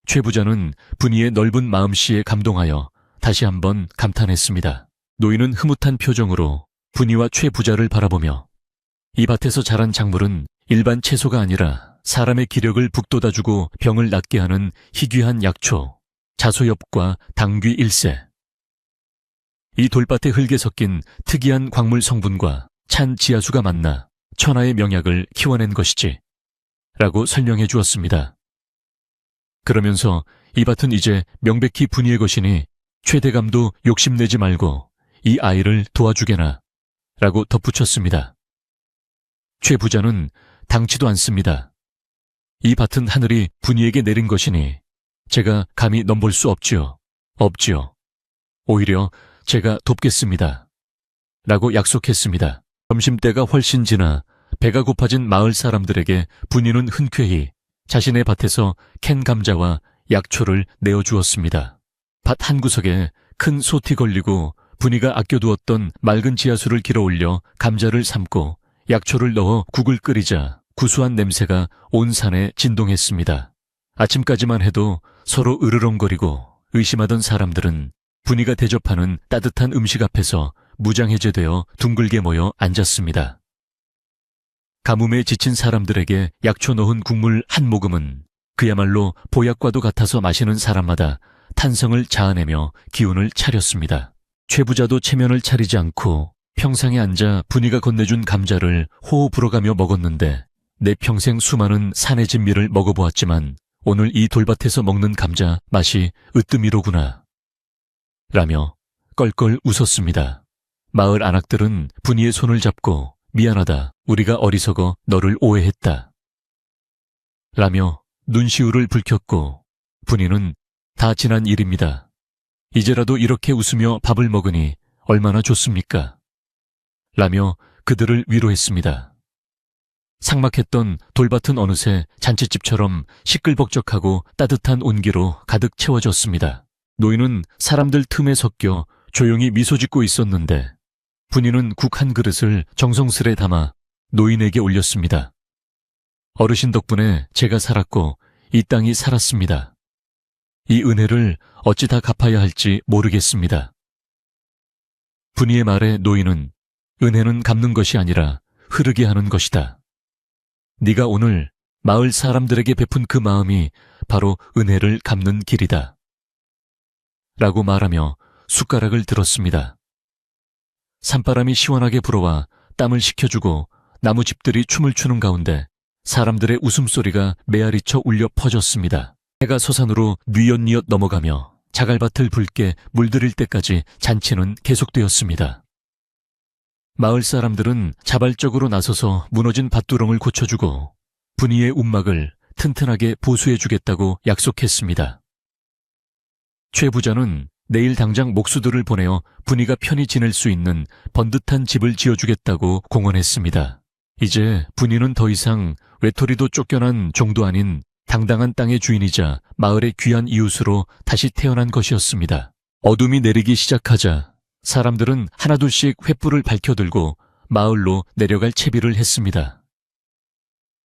최 부자는 분이의 넓은 마음씨에 감동하여 다시 한번 감탄했습니다. 노인은 흐뭇한 표정으로 분이와 최 부자를 바라보며 이 밭에서 자란 작물은 일반 채소가 아니라 사람의 기력을 북돋아주고 병을 낫게 하는 희귀한 약초, 자소엽과 당귀 일세. 이 돌밭의 흙에 섞인 특이한 광물 성분과 찬 지하수가 만나 천하의 명약을 키워낸 것이지. 라고 설명해 주었습니다. 그러면서 이 밭은 이제 명백히 분이의 것이니 최대감도 욕심내지 말고 이 아이를 도와주게나. 라고 덧붙였습니다. 최 부자는 당치도 않습니다. 이 밭은 하늘이 분이에게 내린 것이니 제가 감히 넘볼 수 없지요. 오히려 제가 돕겠습니다. 라고 약속했습니다. 점심때가 훨씬 지나 배가 고파진 마을 사람들에게 분이는 흔쾌히 자신의 밭에서 캔 감자와 약초를 내어주었습니다. 밭 한 구석에 큰 솥이 걸리고 분이가 아껴두었던 맑은 지하수를 길어 올려 감자를 삶고 약초를 넣어 국을 끓이자 구수한 냄새가 온 산에 진동했습니다. 아침까지만 해도 서로 으르렁거리고 의심하던 사람들은 분이가 대접하는 따뜻한 음식 앞에서 무장해제되어 둥글게 모여 앉았습니다. 가뭄에 지친 사람들에게 약초 넣은 국물 한 모금은 그야말로 보약과도 같아서 마시는 사람마다 탄성을 자아내며 기운을 차렸습니다. 최 부자도 체면을 차리지 않고 평상에 앉아 분이가 건네준 감자를 호호 불어가며 먹었는데 내 평생 수많은 산의 진미를 먹어보았지만 오늘 이 돌밭에서 먹는 감자 맛이 으뜸이로구나. 라며 껄껄 웃었습니다. 마을 안악들은 분이의 손을 잡고 미안하다. 우리가 어리석어 너를 오해했다. 라며 눈시울을 붉혔고 분이는 다 지난 일입니다. 이제라도 이렇게 웃으며 밥을 먹으니 얼마나 좋습니까? 라며 그들을 위로했습니다. 삭막했던 돌밭은 어느새 잔칫집처럼 시끌벅적하고 따뜻한 온기로 가득 채워졌습니다. 노인은 사람들 틈에 섞여 조용히 미소 짓고 있었는데 분이는 국 한 그릇을 정성스레 담아 노인에게 올렸습니다. 어르신 덕분에 제가 살았고 이 땅이 살았습니다. 이 은혜를 어찌 다 갚아야 할지 모르겠습니다. 분이의 말에 노인은 은혜는 갚는 것이 아니라 흐르게 하는 것이다. 네가 오늘 마을 사람들에게 베푼 그 마음이 바로 은혜를 갚는 길이다. 라고 말하며 숟가락을 들었습니다. 산바람이 시원하게 불어와 땀을 식혀주고 나무집들이 춤을 추는 가운데 사람들의 웃음소리가 메아리쳐 울려 퍼졌습니다. 해가 서산으로 뉘엿뉘엿 넘어가며 자갈밭을 붉게 물들일 때까지 잔치는 계속되었습니다. 마을 사람들은 자발적으로 나서서 무너진 밭두렁을 고쳐주고 분이의 움막을 튼튼하게 보수해주겠다고 약속했습니다. 최 부자는 내일 당장 목수들을 보내어 분이가 편히 지낼 수 있는 번듯한 집을 지어주겠다고 공언했습니다. 이제 분이는 더 이상 외톨이도 쫓겨난 종도 아닌 당당한 땅의 주인이자 마을의 귀한 이웃으로 다시 태어난 것이었습니다. 어둠이 내리기 시작하자 사람들은 하나둘씩 횃불을 밝혀들고 마을로 내려갈 채비를 했습니다.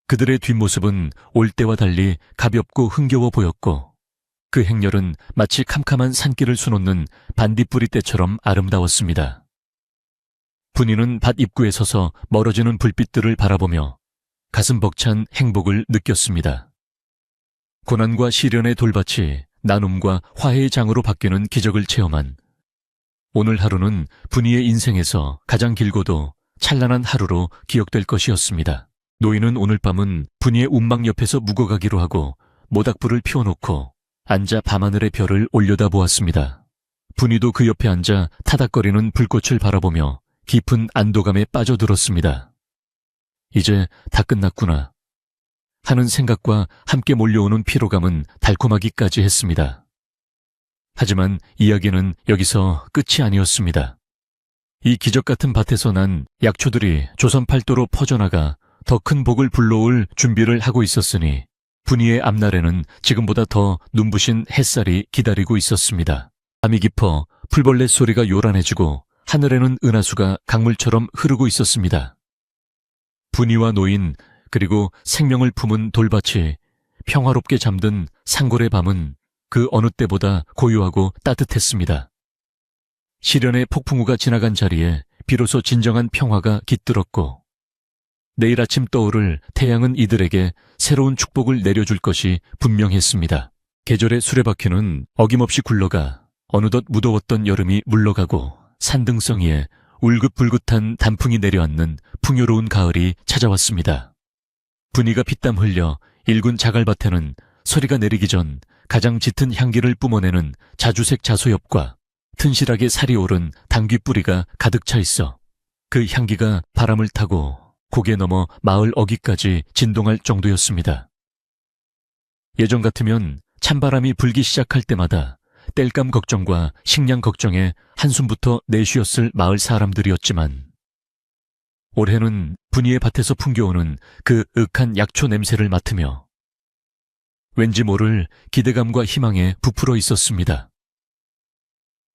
그들의 뒷모습은 올 때와 달리 가볍고 흥겨워 보였고 그 행렬은 마치 캄캄한 산길을 수놓는 반딧불이 때처럼 아름다웠습니다. 분이는 밭 입구에 서서 멀어지는 불빛들을 바라보며 가슴 벅찬 행복을 느꼈습니다. 고난과 시련의 돌밭이 나눔과 화해의 장으로 바뀌는 기적을 체험한 오늘 하루는 분이의 인생에서 가장 길고도 찬란한 하루로 기억될 것이었습니다. 노인은 오늘 밤은 분이의 움막 옆에서 묵어가기로 하고 모닥불을 피워놓고 앉아 밤하늘의 별을 올려다보았습니다. 분이도 그 옆에 앉아 타닥거리는 불꽃을 바라보며 깊은 안도감에 빠져들었습니다. 이제 다 끝났구나 하는 생각과 함께 몰려오는 피로감은 달콤하기까지 했습니다. 하지만 이야기는 여기서 끝이 아니었습니다. 이 기적같은 밭에서 난 약초들이 조선 팔도로 퍼져나가 더 큰 복을 불러올 준비를 하고 있었으니 분이의 앞날에는 지금보다 더 눈부신 햇살이 기다리고 있었습니다. 밤이 깊어 풀벌레 소리가 요란해지고 하늘에는 은하수가 강물처럼 흐르고 있었습니다. 분이와 노인 그리고 생명을 품은 돌밭이 평화롭게 잠든 상골의 밤은 그 어느 때보다 고요하고 따뜻했습니다. 시련의 폭풍우가 지나간 자리에 비로소 진정한 평화가 깃들었고 내일 아침 떠오를 태양은 이들에게 새로운 축복을 내려줄 것이 분명했습니다. 계절의 수레바퀴는 어김없이 굴러가 어느덧 무더웠던 여름이 물러가고 산등성이에 울긋불긋한 단풍이 내려앉는 풍요로운 가을이 찾아왔습니다. 분이가 피땀 흘려 일군 자갈밭에는 서리가 내리기 전 가장 짙은 향기를 뿜어내는 자주색 자소엽과 튼실하게 살이 오른 당귀 뿌리가 가득 차 있어 그 향기가 바람을 타고 고개 넘어 마을 어귀까지 진동할 정도였습니다. 예전 같으면 찬바람이 불기 시작할 때마다 땔감 걱정과 식량 걱정에 한숨부터 내쉬었을 마을 사람들이었지만 올해는 분이의 밭에서 풍겨오는 그 억한 약초 냄새를 맡으며 왠지 모를 기대감과 희망에 부풀어 있었습니다.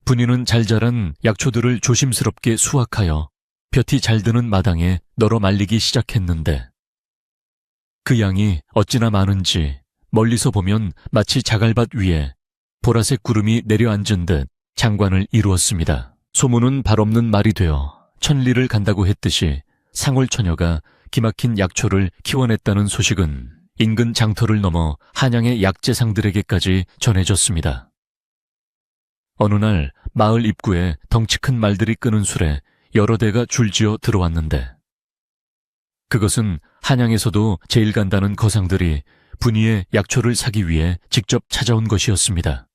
분이는 잘 자란 약초들을 조심스럽게 수확하여 볕이 잘 드는 마당에 널어 말리기 시작했는데 그 양이 어찌나 많은지 멀리서 보면 마치 자갈밭 위에 보라색 구름이 내려앉은 듯 장관을 이루었습니다. 소문은 발없는 말이 되어 천리를 간다고 했듯이 상월처녀가 기막힌 약초를 키워냈다는 소식은 인근 장터를 넘어 한양의 약재상들에게까지 전해졌습니다. 어느 날 마을 입구에 덩치 큰 말들이 끄는 술에 여러 대가 줄지어 들어왔는데 그것은 한양에서도 제일 간다는 거상들이 분이의 약초를 사기 위해 직접 찾아온 것이었습니다.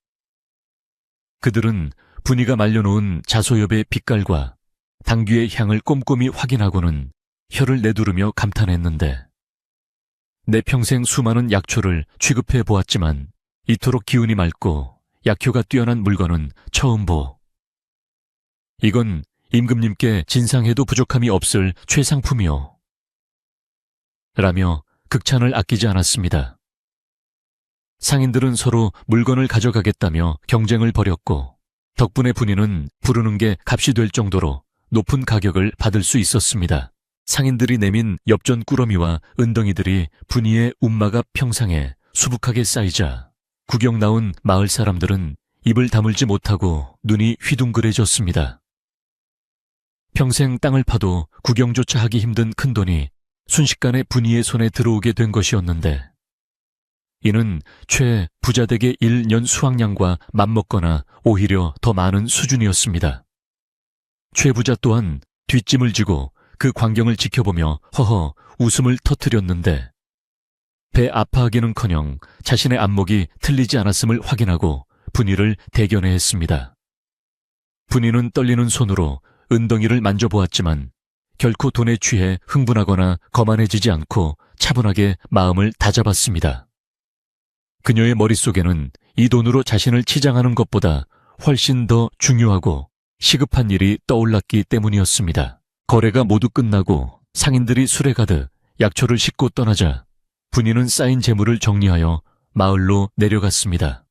그들은 분이가 말려놓은 자소엽의 빛깔과 당귀의 향을 꼼꼼히 확인하고는 혀를 내두르며 감탄했는데 내 평생 수많은 약초를 취급해 보았지만 이토록 기운이 맑고 약효가 뛰어난 물건은 처음 보. 이건 임금님께 진상해도 부족함이 없을 최상품이오. 라며 극찬을 아끼지 않았습니다. 상인들은 서로 물건을 가져가겠다며 경쟁을 벌였고 덕분에 분이는 부르는 게 값이 될 정도로 높은 가격을 받을 수 있었습니다. 상인들이 내민 엽전 꾸러미와 은덩이들이 분이의 움마가 평상에 수북하게 쌓이자 구경 나온 마을 사람들은 입을 다물지 못하고 눈이 휘둥그레졌습니다. 평생 땅을 파도 구경조차 하기 힘든 큰돈이 순식간에 분이의 손에 들어오게 된 것이었는데 이는 최 부자댁의 1년 수확량과 맞먹거나 오히려 더 많은 수준이었습니다. 최 부자 또한 뒷짐을 지고 그 광경을 지켜보며 허허 웃음을 터뜨렸는데 배 아파하기는커녕 자신의 안목이 틀리지 않았음을 확인하고 분이를 대견해 했습니다. 분이는 떨리는 손으로 은덩이를 만져보았지만 결코 돈에 취해 흥분하거나 거만해지지 않고 차분하게 마음을 다잡았습니다. 그녀의 머릿속에는 이 돈으로 자신을 치장하는 것보다 훨씬 더 중요하고 시급한 일이 떠올랐기 때문이었습니다. 거래가 모두 끝나고 상인들이 술에 가득 약초를 싣고 떠나자 분이는 쌓인 재물을 정리하여 마을로 내려갔습니다.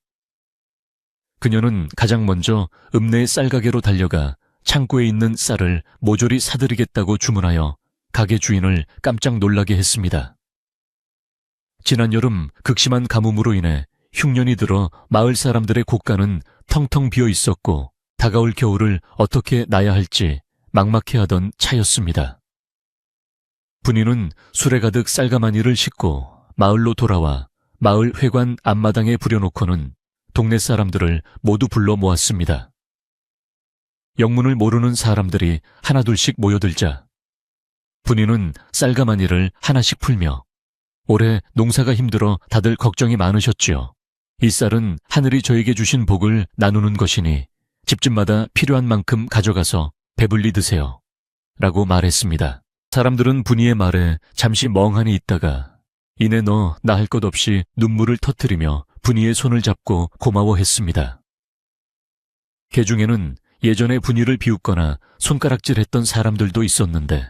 그녀는 가장 먼저 읍내의 쌀가게로 달려가 창고에 있는 쌀을 모조리 사들이겠다고 주문하여 가게 주인을 깜짝 놀라게 했습니다. 지난 여름 극심한 가뭄으로 인해 흉년이 들어 마을 사람들의 곳간은 텅텅 비어 있었고 다가올 겨울을 어떻게 나야 할지 막막해하던 차였습니다. 분이는 술에 가득 쌀가마니를 싣고 마을로 돌아와 마을 회관 앞마당에 부려놓고는 동네 사람들을 모두 불러 모았습니다. 영문을 모르는 사람들이 하나둘씩 모여들자 분이는 쌀가마니를 하나씩 풀며 올해 농사가 힘들어 다들 걱정이 많으셨지요. 이 쌀은 하늘이 저에게 주신 복을 나누는 것이니 집집마다 필요한 만큼 가져가서 배불리 드세요. 라고 말했습니다. 사람들은 분이의 말에 잠시 멍하니 있다가 이내 너 나 할 것 없이 눈물을 터뜨리며 분이의 손을 잡고 고마워했습니다. 개 중에는 예전에 분이를 비웃거나 손가락질했던 사람들도 있었는데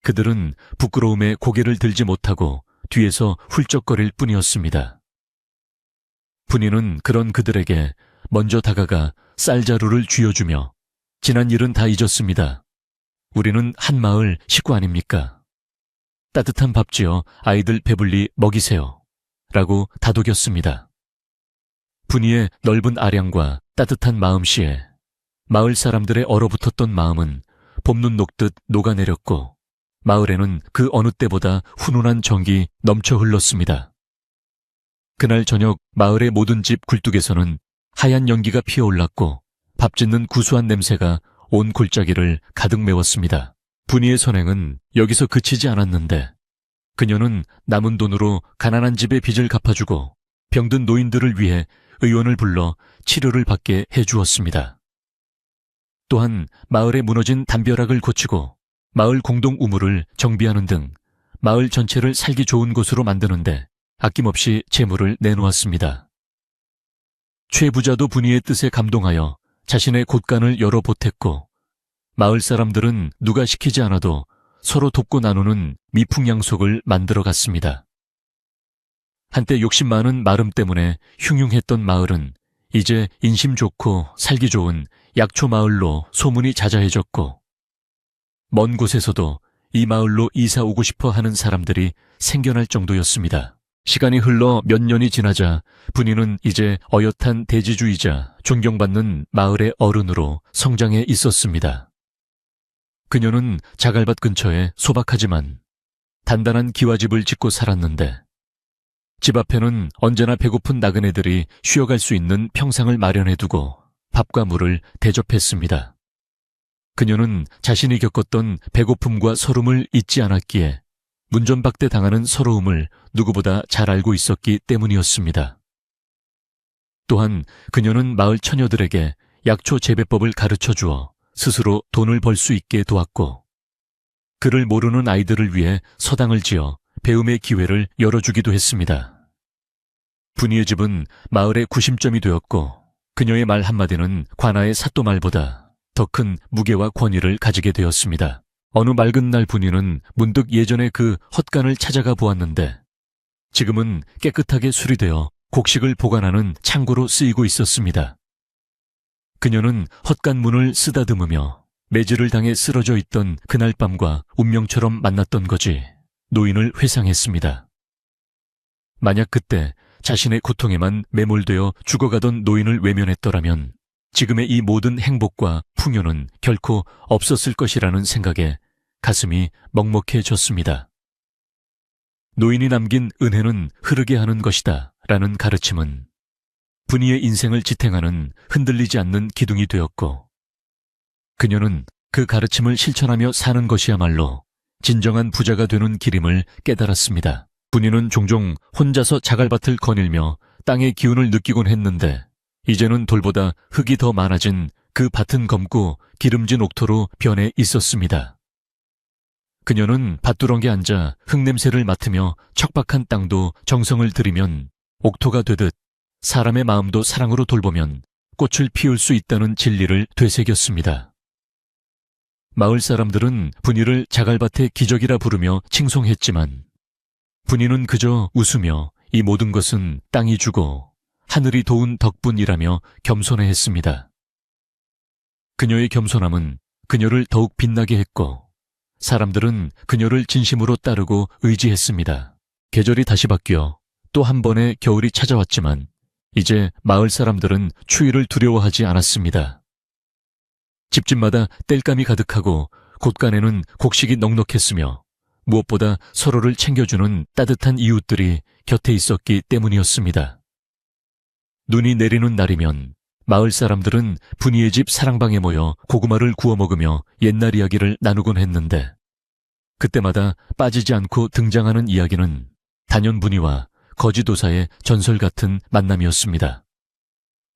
그들은 부끄러움에 고개를 들지 못하고 뒤에서 훌쩍거릴 뿐이었습니다. 분이는 그런 그들에게 먼저 다가가 쌀자루를 쥐어주며 지난 일은 다 잊었습니다. 우리는 한 마을 식구 아닙니까? 따뜻한 밥 지어 아이들 배불리 먹이세요. 라고 다독였습니다. 분이의 넓은 아량과 따뜻한 마음씨에 마을 사람들의 얼어붙었던 마음은 봄눈 녹듯 녹아내렸고 마을에는 그 어느 때보다 훈훈한 정이 넘쳐 흘렀습니다. 그날 저녁 마을의 모든 집 굴뚝에서는 하얀 연기가 피어올랐고 밥 짓는 구수한 냄새가 온 골짜기를 가득 메웠습니다. 분이의 선행은 여기서 그치지 않았는데 그녀는 남은 돈으로 가난한 집의 빚을 갚아주고 병든 노인들을 위해 의원을 불러 치료를 받게 해주었습니다. 또한 마을에 무너진 담벼락을 고치고 마을 공동 우물을 정비하는 등 마을 전체를 살기 좋은 곳으로 만드는데 아낌없이 재물을 내놓았습니다. 최부자도 분이의 뜻에 감동하여 자신의 곳간을 열어 보탰고 마을 사람들은 누가 시키지 않아도 서로 돕고 나누는 미풍양속을 만들어 갔습니다. 한때 욕심 많은 마름 때문에 흉흉했던 마을은 이제 인심 좋고 살기 좋은 약초마을로 소문이 자자해졌고 먼 곳에서도 이 마을로 이사 오고 싶어 하는 사람들이 생겨날 정도였습니다. 시간이 흘러 몇 년이 지나자 분이는 이제 어엿한 대지주이자 존경받는 마을의 어른으로 성장해 있었습니다. 그녀는 자갈밭 근처에 소박하지만 단단한 기와집을 짓고 살았는데 집 앞에는 언제나 배고픈 나그네들이 쉬어갈 수 있는 평상을 마련해두고 밥과 물을 대접했습니다. 그녀는 자신이 겪었던 배고픔과 서름을 잊지 않았기에 문전박대 당하는 서러움을 누구보다 잘 알고 있었기 때문이었습니다. 또한 그녀는 마을 처녀들에게 약초 재배법을 가르쳐 주어 스스로 돈을 벌 수 있게 도왔고 그를 모르는 아이들을 위해 서당을 지어 배움의 기회를 열어주기도 했습니다. 분이의 집은 마을의 구심점이 되었고 그녀의 말 한마디는 관아의 사또말보다 더 큰 무게와 권위를 가지게 되었습니다. 어느 맑은 날 분이는 문득 예전의 그 헛간을 찾아가 보았는데 지금은 깨끗하게 수리되어 곡식을 보관하는 창고로 쓰이고 있었습니다. 그녀는 헛간 문을 쓰다듬으며 매질을 당해 쓰러져 있던 그날 밤과 운명처럼 만났던 거지 노인을 회상했습니다. 만약 그때 자신의 고통에만 매몰되어 죽어가던 노인을 외면했더라면 지금의 이 모든 행복과 풍요는 결코 없었을 것이라는 생각에 가슴이 먹먹해졌습니다. 노인이 남긴 은혜는 흐르게 하는 것이다 라는 가르침은 분이의 인생을 지탱하는 흔들리지 않는 기둥이 되었고 그녀는 그 가르침을 실천하며 사는 것이야말로 진정한 부자가 되는 길임을 깨달았습니다. 분이는 종종 혼자서 자갈밭을 거닐며 땅의 기운을 느끼곤 했는데 이제는 돌보다 흙이 더 많아진 그 밭은 검고 기름진 옥토로 변해 있었습니다. 그녀는 밭두렁에 앉아 흙냄새를 맡으며 척박한 땅도 정성을 들이면 옥토가 되듯 사람의 마음도 사랑으로 돌보면 꽃을 피울 수 있다는 진리를 되새겼습니다. 마을 사람들은 분이를 자갈밭의 기적이라 부르며 칭송했지만 분이는 그저 웃으며 이 모든 것은 땅이 주고 하늘이 도운 덕분이라며 겸손해했습니다. 그녀의 겸손함은 그녀를 더욱 빛나게 했고 사람들은 그녀를 진심으로 따르고 의지했습니다. 계절이 다시 바뀌어 또 한 번의 겨울이 찾아왔지만 이제 마을 사람들은 추위를 두려워하지 않았습니다. 집집마다 땔감이 가득하고 곳간에는 곡식이 넉넉했으며 무엇보다 서로를 챙겨주는 따뜻한 이웃들이 곁에 있었기 때문이었습니다. 눈이 내리는 날이면 마을 사람들은 분이의 집 사랑방에 모여 고구마를 구워 먹으며 옛날 이야기를 나누곤 했는데 그때마다 빠지지 않고 등장하는 이야기는 단연분이와 거지도사의 전설 같은 만남이었습니다.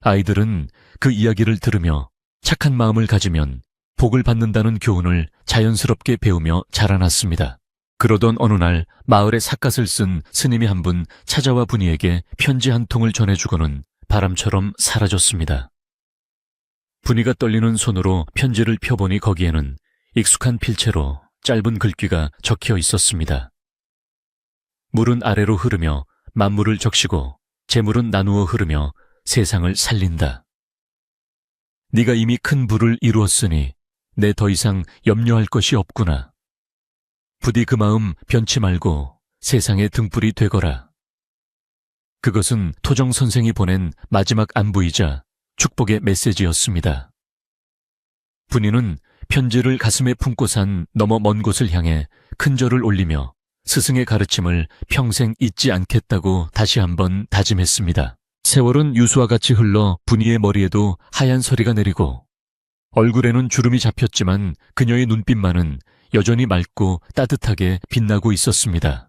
아이들은 그 이야기를 들으며 착한 마음을 가지면 복을 받는다는 교훈을 자연스럽게 배우며 자라났습니다. 그러던 어느 날 마을에 삿갓을 쓴 스님이 한 분 찾아와 분이에게 편지 한 통을 전해주고는 바람처럼 사라졌습니다. 분이가 떨리는 손으로 편지를 펴보니 거기에는 익숙한 필체로 짧은 글귀가 적혀 있었습니다. 물은 아래로 흐르며 만물을 적시고 재물은 나누어 흐르며 세상을 살린다. 네가 이미 큰 부를 이루었으니 내 더 이상 염려할 것이 없구나. 부디 그 마음 변치 말고 세상의 등불이 되거라. 그것은 토정 선생이 보낸 마지막 안부이자 축복의 메시지였습니다. 분이는 편지를 가슴에 품고 산 너머 먼 곳을 향해 큰 절을 올리며 스승의 가르침을 평생 잊지 않겠다고 다시 한번 다짐했습니다. 세월은 유수와 같이 흘러 분이의 머리에도 하얀 서리가 내리고 얼굴에는 주름이 잡혔지만 그녀의 눈빛만은 여전히 맑고 따뜻하게 빛나고 있었습니다.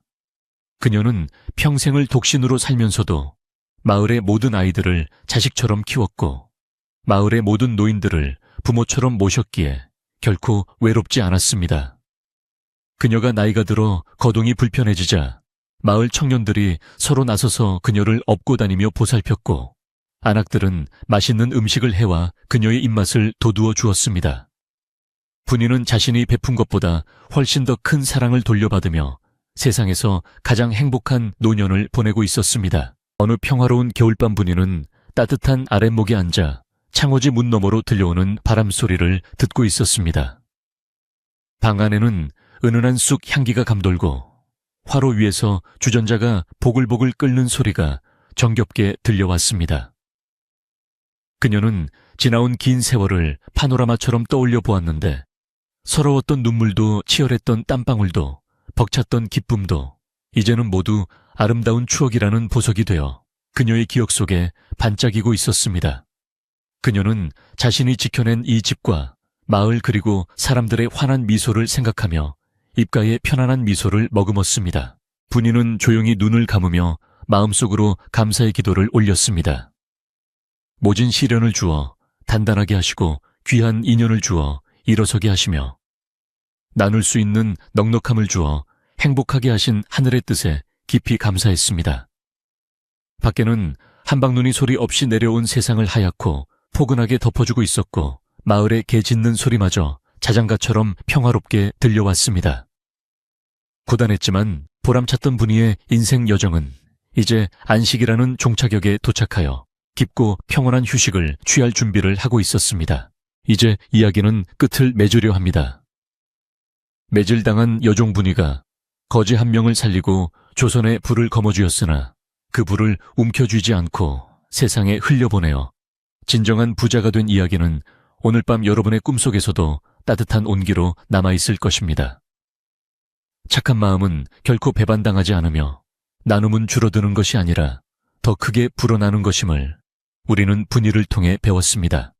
그녀는 평생을 독신으로 살면서도 마을의 모든 아이들을 자식처럼 키웠고 마을의 모든 노인들을 부모처럼 모셨기에 결코 외롭지 않았습니다. 그녀가 나이가 들어 거동이 불편해지자 마을 청년들이 서로 나서서 그녀를 업고 다니며 보살폈고 안악들은 맛있는 음식을 해와 그녀의 입맛을 돋우어 주었습니다. 분이는 자신이 베푼 것보다 훨씬 더 큰 사랑을 돌려받으며 세상에서 가장 행복한 노년을 보내고 있었습니다. 어느 평화로운 겨울밤 분이는 따뜻한 아랫목에 앉아 창호지 문 너머로 들려오는 바람소리를 듣고 있었습니다. 방 안에는 은은한 쑥 향기가 감돌고 화로 위에서 주전자가 보글보글 끓는 소리가 정겹게 들려왔습니다. 그녀는 지나온 긴 세월을 파노라마처럼 떠올려 보았는데 서러웠던 눈물도 치열했던 땀방울도 벅찼던 기쁨도 이제는 모두 아름다운 추억이라는 보석이 되어 그녀의 기억 속에 반짝이고 있었습니다. 그녀는 자신이 지켜낸 이 집과 마을 그리고 사람들의 환한 미소를 생각하며 입가에 편안한 미소를 머금었습니다. 분이는 조용히 눈을 감으며 마음속으로 감사의 기도를 올렸습니다. 모진 시련을 주어 단단하게 하시고 귀한 인연을 주어 일어서게 하시며 나눌 수 있는 넉넉함을 주어 행복하게 하신 하늘의 뜻에 깊이 감사했습니다. 밖에는 한방눈이 소리 없이 내려온 세상을 하얗고 포근하게 덮어주고 있었고 마을의 개 짖는 소리마저 자장가처럼 평화롭게 들려왔습니다. 고단했지만 보람찼던 분이의 인생 여정은 이제 안식이라는 종착역에 도착하여 깊고 평온한 휴식을 취할 준비를 하고 있었습니다. 이제 이야기는 끝을 맺으려 합니다. 매질당한 여종 분이가 거지 한 명을 살리고 조선의 불을 거머쥐었으나 그 불을 움켜쥐지 않고 세상에 흘려보내어 진정한 부자가 된 이야기는 오늘 밤 여러분의 꿈속에서도 따뜻한 온기로 남아있을 것입니다. 착한 마음은 결코 배반당하지 않으며 나눔은 줄어드는 것이 아니라 더 크게 불어나는 것임을 우리는 분이를 통해 배웠습니다.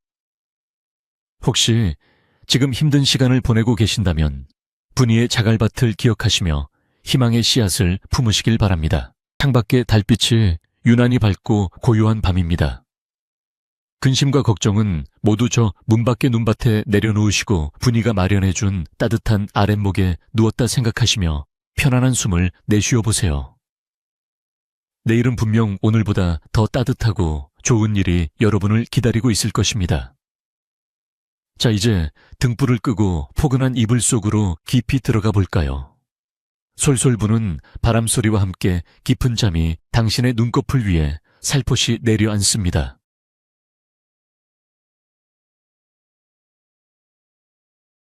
혹시 지금 힘든 시간을 보내고 계신다면 분이의 자갈밭을 기억하시며 희망의 씨앗을 품으시길 바랍니다. 창밖의 달빛이 유난히 밝고 고요한 밤입니다. 근심과 걱정은 모두 저 문 밖의 눈밭에 내려놓으시고 분이가 마련해준 따뜻한 아랫목에 누웠다 생각하시며 편안한 숨을 내쉬어 보세요. 내일은 분명 오늘보다 더 따뜻하고 좋은 일이 여러분을 기다리고 있을 것입니다. 자, 이제 등불을 끄고 포근한 이불 속으로 깊이 들어가 볼까요? 솔솔 부는 바람소리와 함께 깊은 잠이 당신의 눈꺼풀 위에 살포시 내려앉습니다.